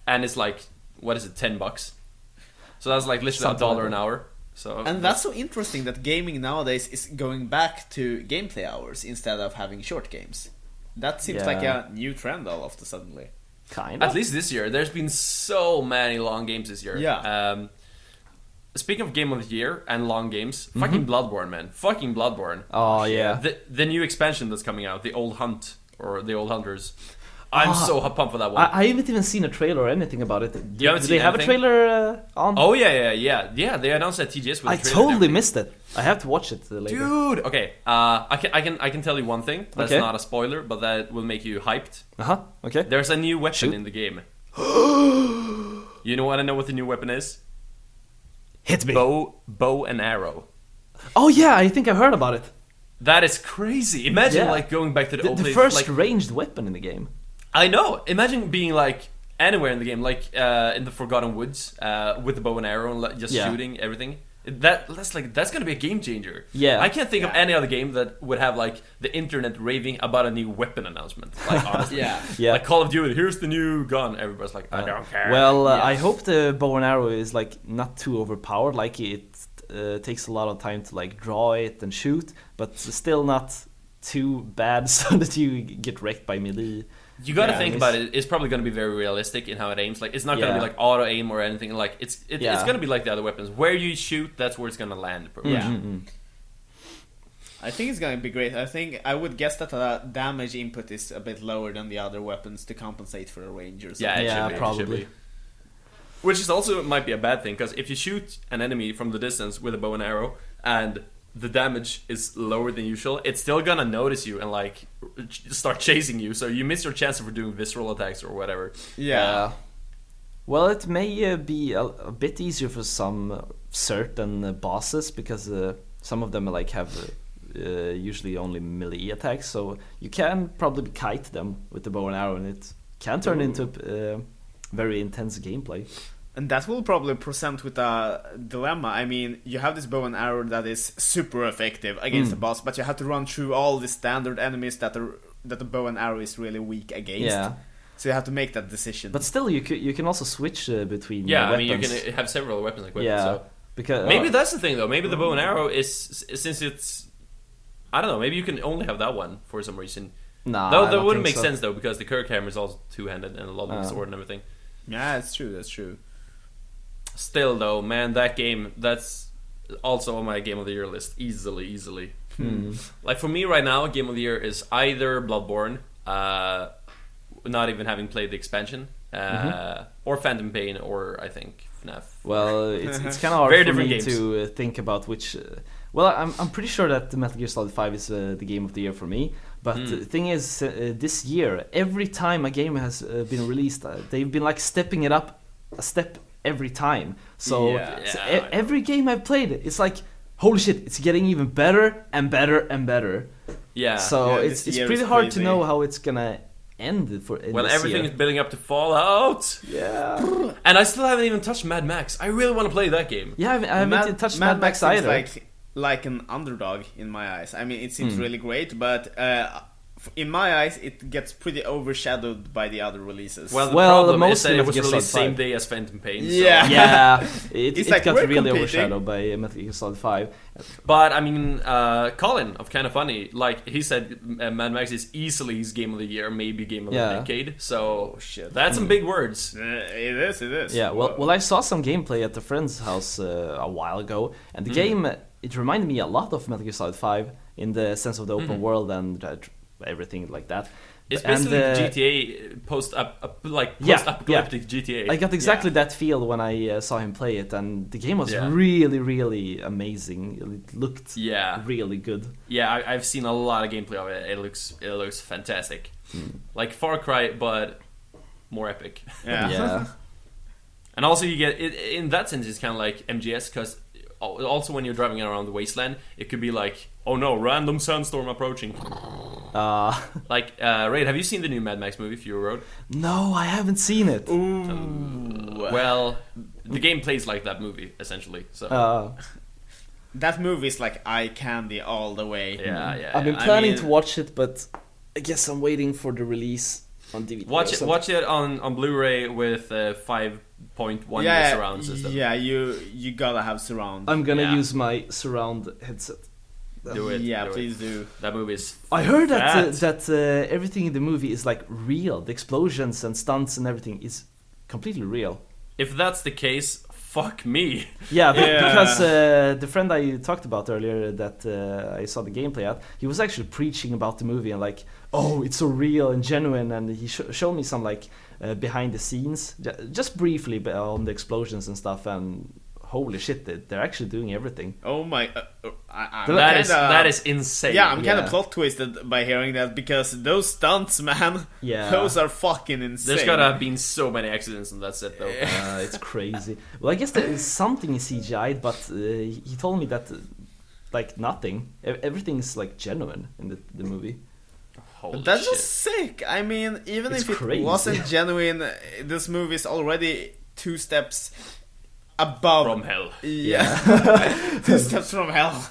and it's like, what is it, $10? So that's like literally $1 an hour. So and that's so interesting that gaming nowadays is going back to gameplay hours instead of having short games. That seems like a new trend all of a suddenly. Kind of. At least this year, there's been so many long games this year. Yeah. Speaking of game of the year and long games, fucking Bloodborne, man, fucking Bloodborne. Oh yeah. The new expansion that's coming out, the Old Hunt or the Old Hunters. I'm so pumped for that one. I haven't even seen a trailer or anything about it. Do they have a trailer on? Oh yeah. They announced at TGS with I a trailer. totally missed it. I have to watch it later. Dude, okay. I can tell you one thing. That's not a spoiler, but that will make you hyped. Okay. There's a new weapon in the game. You know what the new weapon is? Hit me. Bow and arrow. Oh yeah, I think I heard about it. That is crazy. Imagine like going back to the old days, first like, ranged weapon in the game. I know. Imagine being like anywhere in the game, like in the Forgotten Woods, with the bow and arrow and like, just shooting everything. That's gonna be a game changer. Yeah, I can't think of any other game that would have like the internet raving about a new weapon announcement. Like honestly, like Call of Duty. Here's the new gun. Everybody's like, I don't care. Well, I hope the bow and arrow is like not too overpowered. Like it takes a lot of time to like draw it and shoot, but still not too bad so that you get wrecked by melee. You gotta think about it. It's probably gonna be very realistic in how it aims. Like, it's not gonna be like auto aim or anything. Like, it's gonna be like the other weapons. Where you shoot, that's where it's gonna land. I think it's gonna be great. I would guess that the damage input is a bit lower than the other weapons to compensate for a range or something. Yeah, probably. It should be. Which is also might be a bad thing, because if you shoot an enemy from the distance with a bow and arrow and the damage is lower than usual, it's still gonna notice you and like start chasing you, so you miss your chance for doing visceral attacks or whatever. Well, it may be a bit easier for some certain bosses, because some of them like have usually only melee attacks, so you can probably kite them with the bow and arrow, and it can turn into very intense gameplay. And that will probably present with a dilemma. I mean, you have this bow and arrow that is super effective against the boss, but you have to run through all the standard enemies that the bow and arrow is really weak against. Yeah. So you have to make that decision. But still, you can also switch between weapons. I mean, you can have several weapons like weapons. So. Because maybe that's the thing, though. Maybe the bow and arrow is, since it's, I don't know, maybe you can only have that one for some reason. Nah, Though I that don't wouldn't think make so. sense though, because the Kirk hammer is also two-handed and a lot of the sword and everything. Yeah, that's true. That's true. Still though, man, that game, that's also on my Game of the Year list. Easily. Like for me right now, Game of the Year is either Bloodborne, not even having played the expansion, or Phantom Pain, or I think FNAF. Well, it's kind of hard Very for different me games. to think about which. Well, I'm pretty sure that the Metal Gear Solid 5 is the game of the year for me. But the thing is, this year, every time a game has been released, they've been like stepping it up a step every time. So, every game I've played, it's like, holy shit, it's getting even better and better and better. Yeah. So Yeah, it's this year pretty is hard to crazy. know how it's gonna end for. Well, this everything year. is building up to Fallout. Yeah. And I still haven't even touched Mad Max. I really want to play that game. Yeah, I haven't touched Mad Max seems either. like an underdog in my eyes. I mean, it seems really great, but in my eyes, it gets pretty overshadowed by the other releases. Well, the Well, problem is mostly that it Metal was Gear released Solid same 5. day as Phantom Pain. Yeah. Yeah, It's it like got we're really competing. overshadowed by Metal Gear Solid 5. But I mean, Colin of Kinda Funny, like he said, Mad Max is easily his Game of the Year, maybe Game of the Decade. So shit. that's some big words. It is. Yeah, well, I saw some gameplay at a friend's house a while ago, and the game, it reminded me a lot of Metal Gear Solid 5 in the sense of the open world and everything like that. It's And, basically GTA post-apocalyptic GTA. I got exactly that feel when I saw him play it, and the game was really, really amazing. It looked really good. Yeah, I've seen a lot of gameplay of it. It looks fantastic, like Far Cry, but more epic. Yeah. And also you get it in that sense. It's kind of like MGS, because also when you're driving around the wasteland, it could be like, oh no, random sandstorm approaching. Like Raid, have you seen the new Mad Max movie, Fury Road? No, I haven't seen it. Well, the game plays like that movie essentially. So That movie is like eye candy all the way. yeah. I've been planning to watch it, but I guess I'm waiting for the release on DVD. Watch it on Blu-ray with 5.1 surround system. Yeah, you gotta have surround. I'm gonna use my surround headset. Do it. Yeah, do it. please do. That movie is. I heard fat. that everything in the movie is like real. The explosions and stunts and everything is completely real. If that's the case, fuck me. Yeah, because the friend I talked about earlier that I saw the gameplay at, he was actually preaching about the movie and like, oh, it's so real and genuine, and he showed me some like behind the scenes, just briefly on the explosions and stuff, and holy shit, they're actually doing everything. Oh my! That is insane. Yeah, I'm kind of plot twisted by hearing that, because those stunts, man, those are fucking insane. There's gotta have been so many accidents on that set, though. It's crazy. Well, I guess there is something CGI, but he told me that like nothing. Everything's like genuine in the movie. Holy That's shit. just sick. I mean, even It's if it crazy. wasn't genuine, this movie is already 2 steps above From hell. Yeah, 2 steps from hell.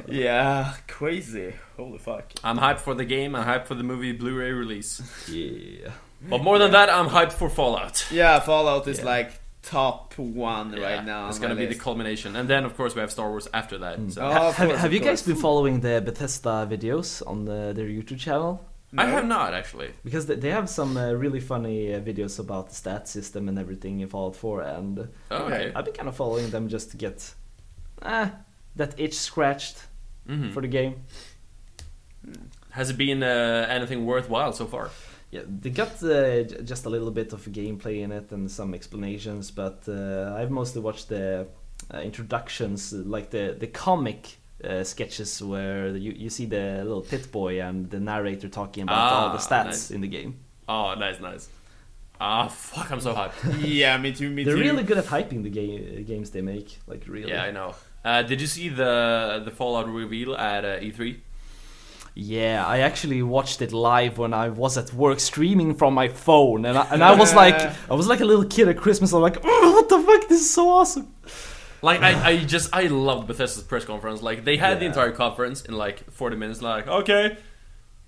Yeah, crazy. Holy fuck. I'm hyped for the game. I'm hyped for the movie Blu-ray release. Yeah. But more than that, I'm hyped for Fallout. Yeah, Fallout is like top 1 right now. It's on gonna my be the list. culmination, and then of course we have Star Wars after that. So. Oh, of course, Have of you guys course. been following the Bethesda videos on their YouTube channel? I have not actually. Because they have some really funny videos about the stat system and everything in Fallout 4, and Okay. I've been kind of following them just to get that itch scratched for the game. Has it been anything worthwhile so far? Yeah, they got just a little bit of gameplay in it and some explanations, but I've mostly watched the introductions, like the comic sketches where you see the little pit boy and the narrator talking about all the stats nice. in the game. Oh, nice. Ah, fuck! I'm so hyped. Yeah, me too. They're really good at hyping the games they make, like really. Yeah, I know. Did you see the Fallout reveal at E3? Yeah, I actually watched it live when I was at work streaming from my phone, and I was like a little kid at Christmas. I'm like, oh, what the fuck? This is so awesome. Like I loved Bethesda's press conference. Like they had the entire conference in like 40 minutes. Like, okay,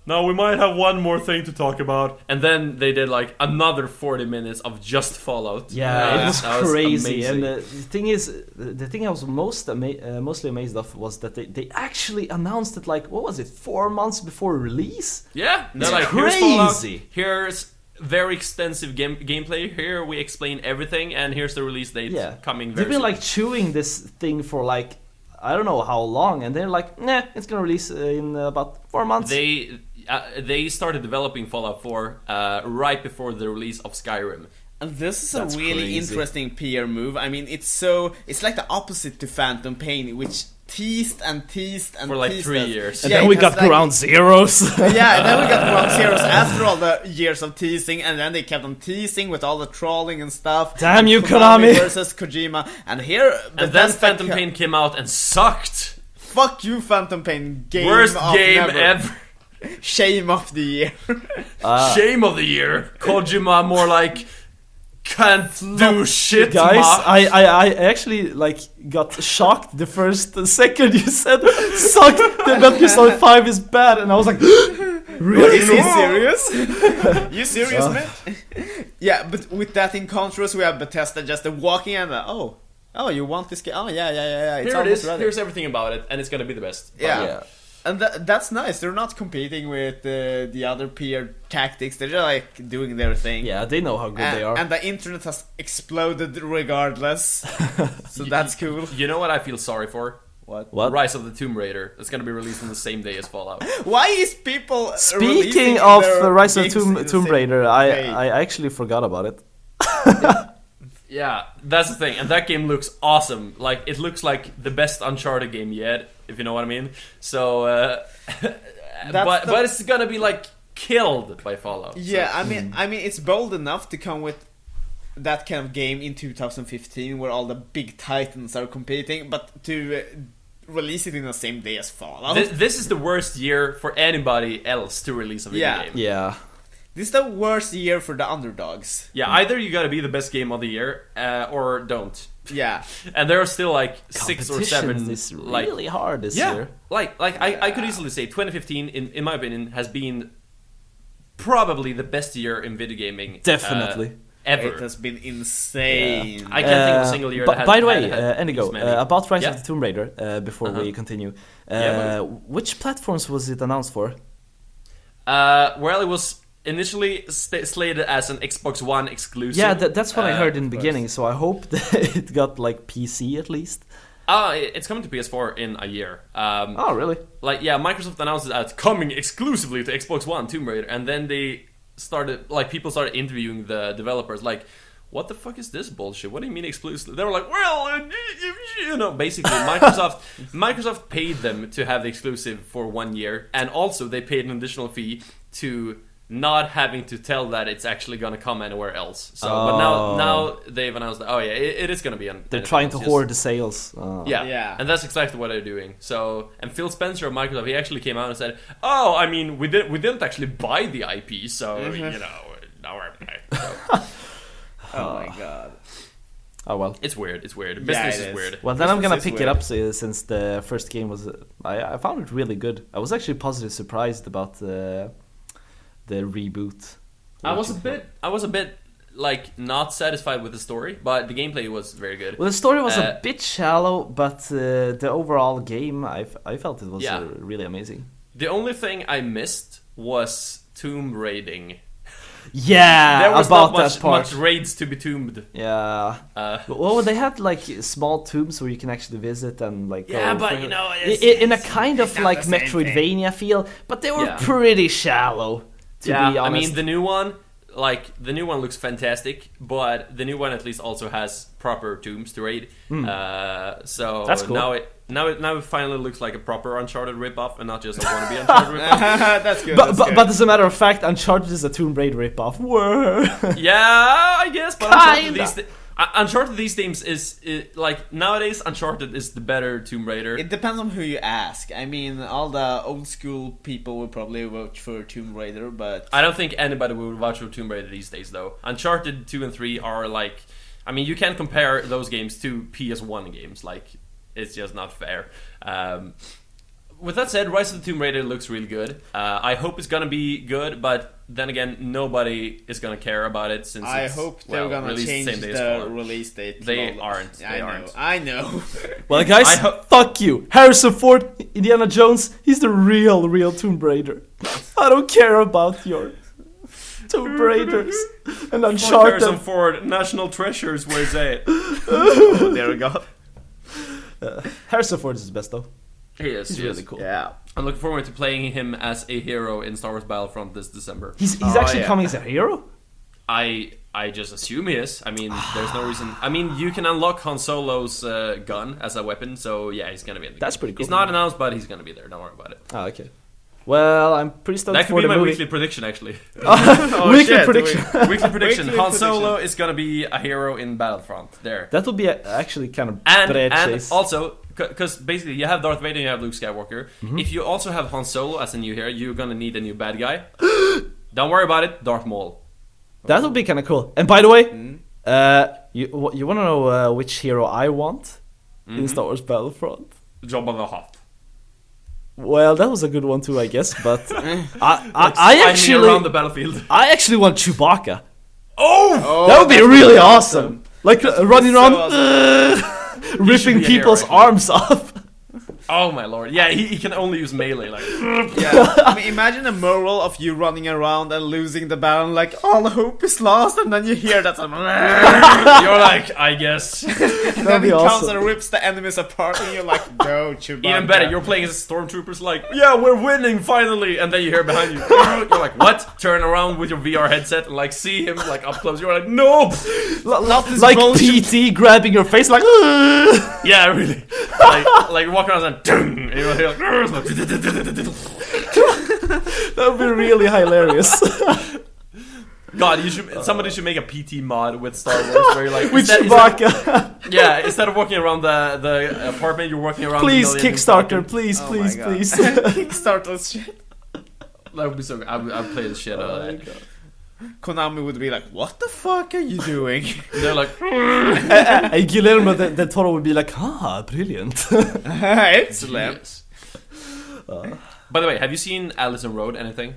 now we might have one more thing to talk about. And then they did like another 40 minutes of just Fallout. Yeah, it was That crazy. amazing. And the thing I was mostly amazed of was that they actually announced it like, what was it, 4 months before release? Yeah, It's they're like, here's Fallout, crazy. here's very extensive gameplay. Here we explain everything, and here's the release date coming very They've been soon. like chewing this thing for like, I don't know how long, and they're like, nah, it's gonna release in about 4 months. They started developing Fallout 4 right before the release of Skyrim. And this is That's a really crazy. interesting PR move. I mean, it's like the opposite to Phantom Pain, which teased and teased and For like teased 3 us. years. and Yeah, then we it has got ground zeros. Yeah, and then we got Ground Zeroes after all the years of teasing, and then they kept on teasing with all the trolling and stuff. Damn and you, Konami! versus Kojima, and here And then Bethesda Phantom Pain came out and sucked. Fuck you, Phantom Pain. Worst of game never. ever. Shame of the year. Shame of the year. Kojima more like can't do shit, Guys, ma. I actually like got shocked the first second you said sucked the Metal Gear Solid 5 is bad, and I was like, really? Is he serious? You serious, man? Yeah, but with that in contrast, we have Bethesda just walking and oh, you want this game? Oh yeah. It's Here it almost is. ready. Here's everything about it, and it's gonna be the best. Yeah. And that's nice. They're not competing with the other PR tactics. They're just like doing their thing. Yeah, they know how good they are. And the internet has exploded regardless. So that's cool. You know what I feel sorry for? What? Rise of the Tomb Raider. It's gonna be released on the same day as Fallout. Why is people Speaking releasing of their the Rise of games in the Tomb same Raider, day? I actually forgot about it. Yeah, that's the thing, and that game looks awesome. Like, it looks like the best Uncharted game yet, if you know what I mean. So, but it's gonna be like killed by Fallout. Yeah, I mean, it's bold enough to come with that kind of game in 2015, where all the big titans are competing, but to release it in the same day as Fallout. This is the worst year for anybody else to release a video game. Yeah. This is the worst year for the underdogs. Yeah, either you gotta be the best game of the year, or don't. Yeah. And there are still like 6 or 7. Competition is like, really hard this yeah, year. I could easily say 2015, in my opinion, has been probably the best year in video gaming. Definitely. Ever. It has been insane. I can't think of a single year that has by the way, had Enigo, this many. about Rise Yeah. of the Tomb Raider, before we continue, Yeah, which platforms was it announced for? Well, it was initially slated as an Xbox One exclusive. Yeah, that's what I heard in the of course. beginning, so I hope that it got like PC at least. It's coming to PS4 in a year. Oh, really? Like, yeah, Microsoft announced it as coming exclusively to Xbox One, Tomb Raider, and then they started, like, people started interviewing the developers, like, what the fuck is this bullshit? What do you mean exclusive? They were like, well, you know, basically, Microsoft paid them to have the exclusive for 1 year, and also they paid an additional fee to not having to tell that it's actually gonna come anywhere else. So, but now they've announced that, it is gonna be on. They're trying to hoard the sales. Yeah, and that's exactly what they're doing. So, and Phil Spencer of Microsoft, he actually came out and said, "Oh, I mean, we didn't actually buy the IP, so you know, now we're back." So, Oh my god. Oh well. it's weird. It's weird. Yeah, Business it is is. weird. Well, then I'm gonna Business is pick it weird. up since the first game was. I found it really good. I was actually positively surprised about the reboot. I was a bit like not satisfied with the story, but the gameplay was very good. Well, the story was a bit shallow, but the overall game, I felt it was Yeah. really amazing. The only thing I missed was tomb raiding. Yeah, There was about not much, that part. much raids to be tombed. Yeah. Well, they had like small tombs where you can actually visit and like. Yeah, go but for- you know, in a kind of not like the same Metroidvania feel, but they were Yeah. pretty shallow. To be honest, I mean the new one, looks fantastic, but the new one at least also has proper tombs to raid. So That's cool. now it finally looks like a proper Uncharted ripoff and not just a wannabe Uncharted ripoff. That's good. but as a matter of fact, Uncharted is a Tomb Raider ripoff. Whoa. Yeah, I guess, but Kinda. Uncharted these days is like nowadays Uncharted is the better Tomb Raider. It depends on who you ask. I mean, all the old school people will probably vote for Tomb Raider, but I don't think anybody would vouch for Tomb Raider these days, though. Uncharted 2 and 3 are like... I mean, you can't compare those games to PS1 games. Like, it's just not fair. with that said, Rise of the Tomb Raider looks really good. I hope it's gonna be good, but then again, nobody is gonna care about it since I hope they're gonna change the release date. They aren't. I know. Well, guys, fuck you. Harrison Ford, Indiana Jones, he's the real Tomb Raider. I don't care about your Tomb Raiders and Uncharted. Harrison Ford, national treasures, where's that? Oh, there we go. Harrison Ford is the best though. He is. He's really cool. Yeah. I'm looking forward to playing him as a hero in Star Wars Battlefront this December. He's actually coming as a hero? I just assume he is. I mean, there's no reason. I mean, you can unlock Han Solo's gun as a weapon, so yeah, he's gonna be in the That's game. pretty cool. He's not announced, but he's gonna be there. Don't worry about it. Oh, okay. Well, I'm pretty stoked That could for be the my movie. weekly prediction, actually. Weekly prediction. Weekly prediction. Weekly Han Solo is gonna be a hero in Battlefront. There. That would be actually kind of And chase. also, because basically you have Darth Vader and you have Luke Skywalker. If you also have Han Solo as a new hero, you're gonna need a new bad guy. Don't worry about it, Darth Maul. That would be kind of cool. And by the way, you want to know which hero I want in Star Wars Battlefront? Jabba the Hutt. Well, that was a good one too, I guess. But I around the battlefield. I actually want Chewbacca. Oh, That would be really awesome. Like running so around, should ripping be a people's hero, arms off. oh my lord! Yeah, he can only use melee. Like, Yeah. I mean, imagine a moral of you running around and losing the battle, like all hope is lost, and then you hear that. you're like, I guess. And be then he comes awesome. and rips the enemies apart, and you're like, no, Chewbacca. Even better, you're playing as stormtroopers. Like, yeah, we're winning finally, and then you hear behind you. You're like, what? Turn around with your VR headset and like see him like up close. You're like, nope. Like PT grabbing your face, like. Yeah, really. Like walking around and and you're like, That would be really hilarious. God, somebody should make a PT mod with Star Wars where you're like With Chewbacca. yeah, instead of walking around the apartment, you're walking around. Please, the million Kickstarter, please, Oh please, my God. please. Kickstarter shit. That would be so good. I'd play the shit out of that. Konami would be like, what the fuck are you doing? They're like, And Guillermo del Toro would be like, brilliant. Excellent. yes. By the way, have you seen Allison Road? Anything?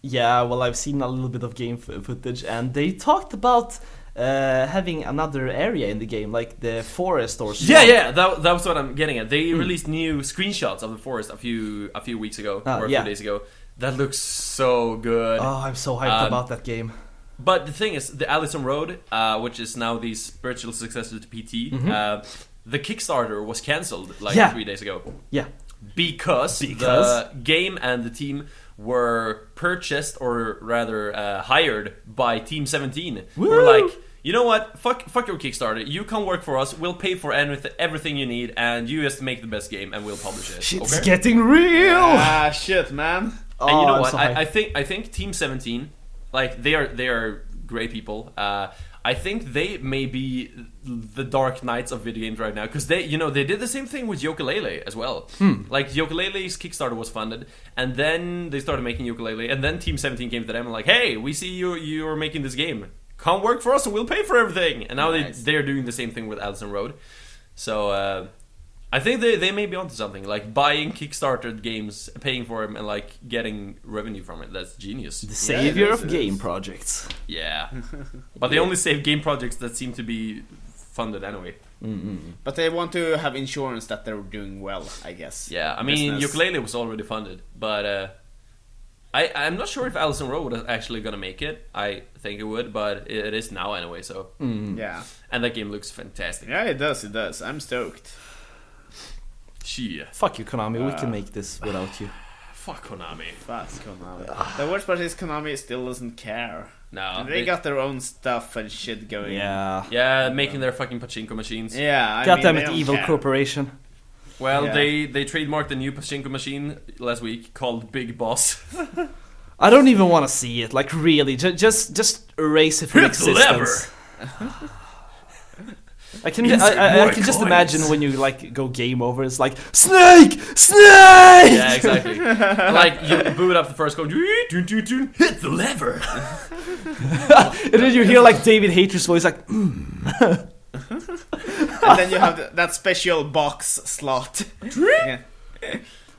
Yeah, well, I've seen a little bit of game footage, and they talked about having another area in the game, like the forest or something. Yeah, that was what I'm getting at. They released new screenshots of the forest a few weeks ago or a few days ago. That looks so good. Oh, I'm so hyped about that game. But the thing is, the Allison Road, which is now the spiritual successor to PT, the Kickstarter was cancelled like 3 days ago. Yeah. Because the game and the team were purchased, or rather hired by Team 17. Woo! Who were like, you know what? Fuck your Kickstarter. You come work for us. We'll pay for everything you need, and you just make the best game, and we'll publish it. Shit's getting real. Shit, man. And you know I'm what? so I think Team 17, like they are great people. I think they may be the Dark Knights of video games right now, because they did the same thing with Yooka-Laylee as well. Like Yooka-Laylee's Kickstarter was funded, and then they started making Yooka-Laylee, and then Team 17 came to them and like, hey, we see you're making this game. Come work for us and we'll pay for everything. And now they're doing the same thing with Allison Road. So I think they may be onto something, like buying Kickstarter games, paying for them, and like getting revenue from it. That's genius. The savior of game projects. Yeah, but they only save game projects that seem to be funded anyway. But they want to have insurance that they're doing well, I guess. Yeah, I mean, Yooka-Laylee was already funded, but I'm not sure if Allison Road was actually gonna make it. I think it would, but it is now anyway. So Yeah. And that game looks fantastic. Yeah, it does. I'm stoked. Shit. Fuck you, Konami. We can make this without you. Fuck Konami. Fuck Konami. The worst part is Konami still doesn't care. No, They got their own stuff and shit going. Yeah. Making their fucking pachinko machines. Yeah. Goddamn they it, don't evil care. corporation. Well, Yeah. they trademarked a new pachinko machine last week called Big Boss. I don't even want to see it. Like really, just erase it from Hit the existence. I can just imagine when you like go game over. It's like Snake. Yeah, exactly. Like you boot up the first code, hit the lever. And then you hear like David Hayter's voice, like. And then you have that special box slot. Yeah.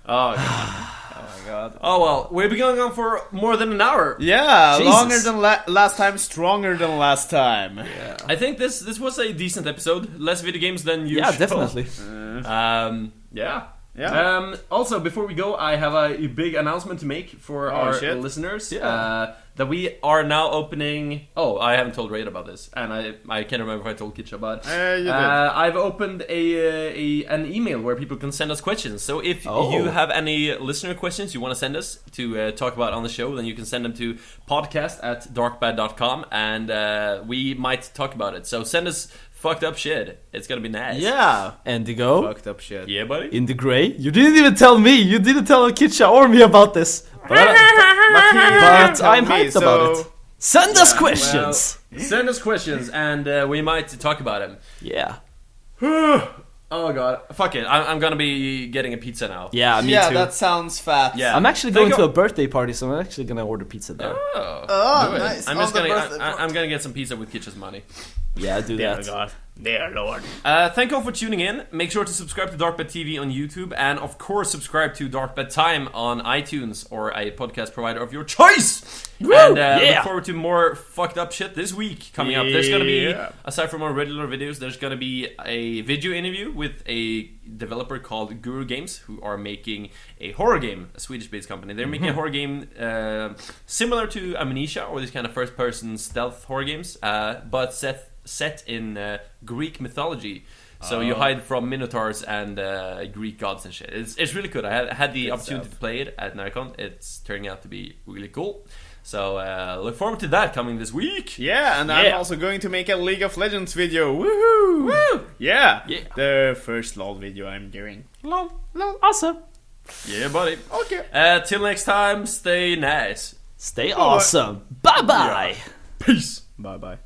Oh god. Oh my god. Oh well, we've been going on for more than an hour. Yeah, Jesus. longer than last time, stronger than last time. Yeah. I think this was a decent episode. Less video games than usual. Yeah, definitely. Yeah. Yeah. Also, before we go, I have a big announcement to make for our shit. listeners. Yeah. That we are now opening. Oh, I haven't told Raid about this, and I can't remember if I told Kitcha about. You did. I've opened an email where people can send us questions. So if you have any listener questions you want to send us to talk about on the show, then you can send them to podcast@darkbad.com, and we might talk about it. So send us fucked up shit. It's gonna be nice. Yeah. Indigo. Fucked up shit. Yeah, buddy. In the Grey. You didn't even tell me. You didn't tell Kitcha or me about this. But I'm hyped about it. Send us questions. Well, send us questions, and we might talk about them. Yeah. Oh god, fuck it. I'm gonna be getting a pizza now. Yeah, me Yeah, too. that sounds fat. Yeah. I'm actually going to a birthday party, so I'm actually gonna order pizza there. Oh, do it. nice. I'm just On the gonna birthday I'm gonna get some pizza with Kitcha's money. Yeah, do that. God. Dear Lord. Thank you all for tuning in. Make sure to subscribe to DarkBad TV on YouTube, and of course subscribe to DarkBad Time on iTunes or a podcast provider of your choice. And look forward to more fucked up shit this week coming up. There's gonna be, aside from our regular videos, there's gonna be a video interview with a developer called Guru Games, who are making a horror game, a Swedish-based company. They're making a horror game similar to Amnesia or these kind of first-person stealth horror games, but set in Greek mythology. So you hide from minotaurs and Greek gods and shit. It's really good. I had the opportunity to play it at Narcon. It's turning out to be really cool. So look forward to that coming this week. Yeah, and I'm also going to make a League of Legends video. Woohoo! Woo! Yeah. Yeah. The first LOL video I'm doing. Lol. Awesome. Yeah, buddy. Okay. Till next time, stay nice. Stay awesome. Bye bye. Peace. Bye bye.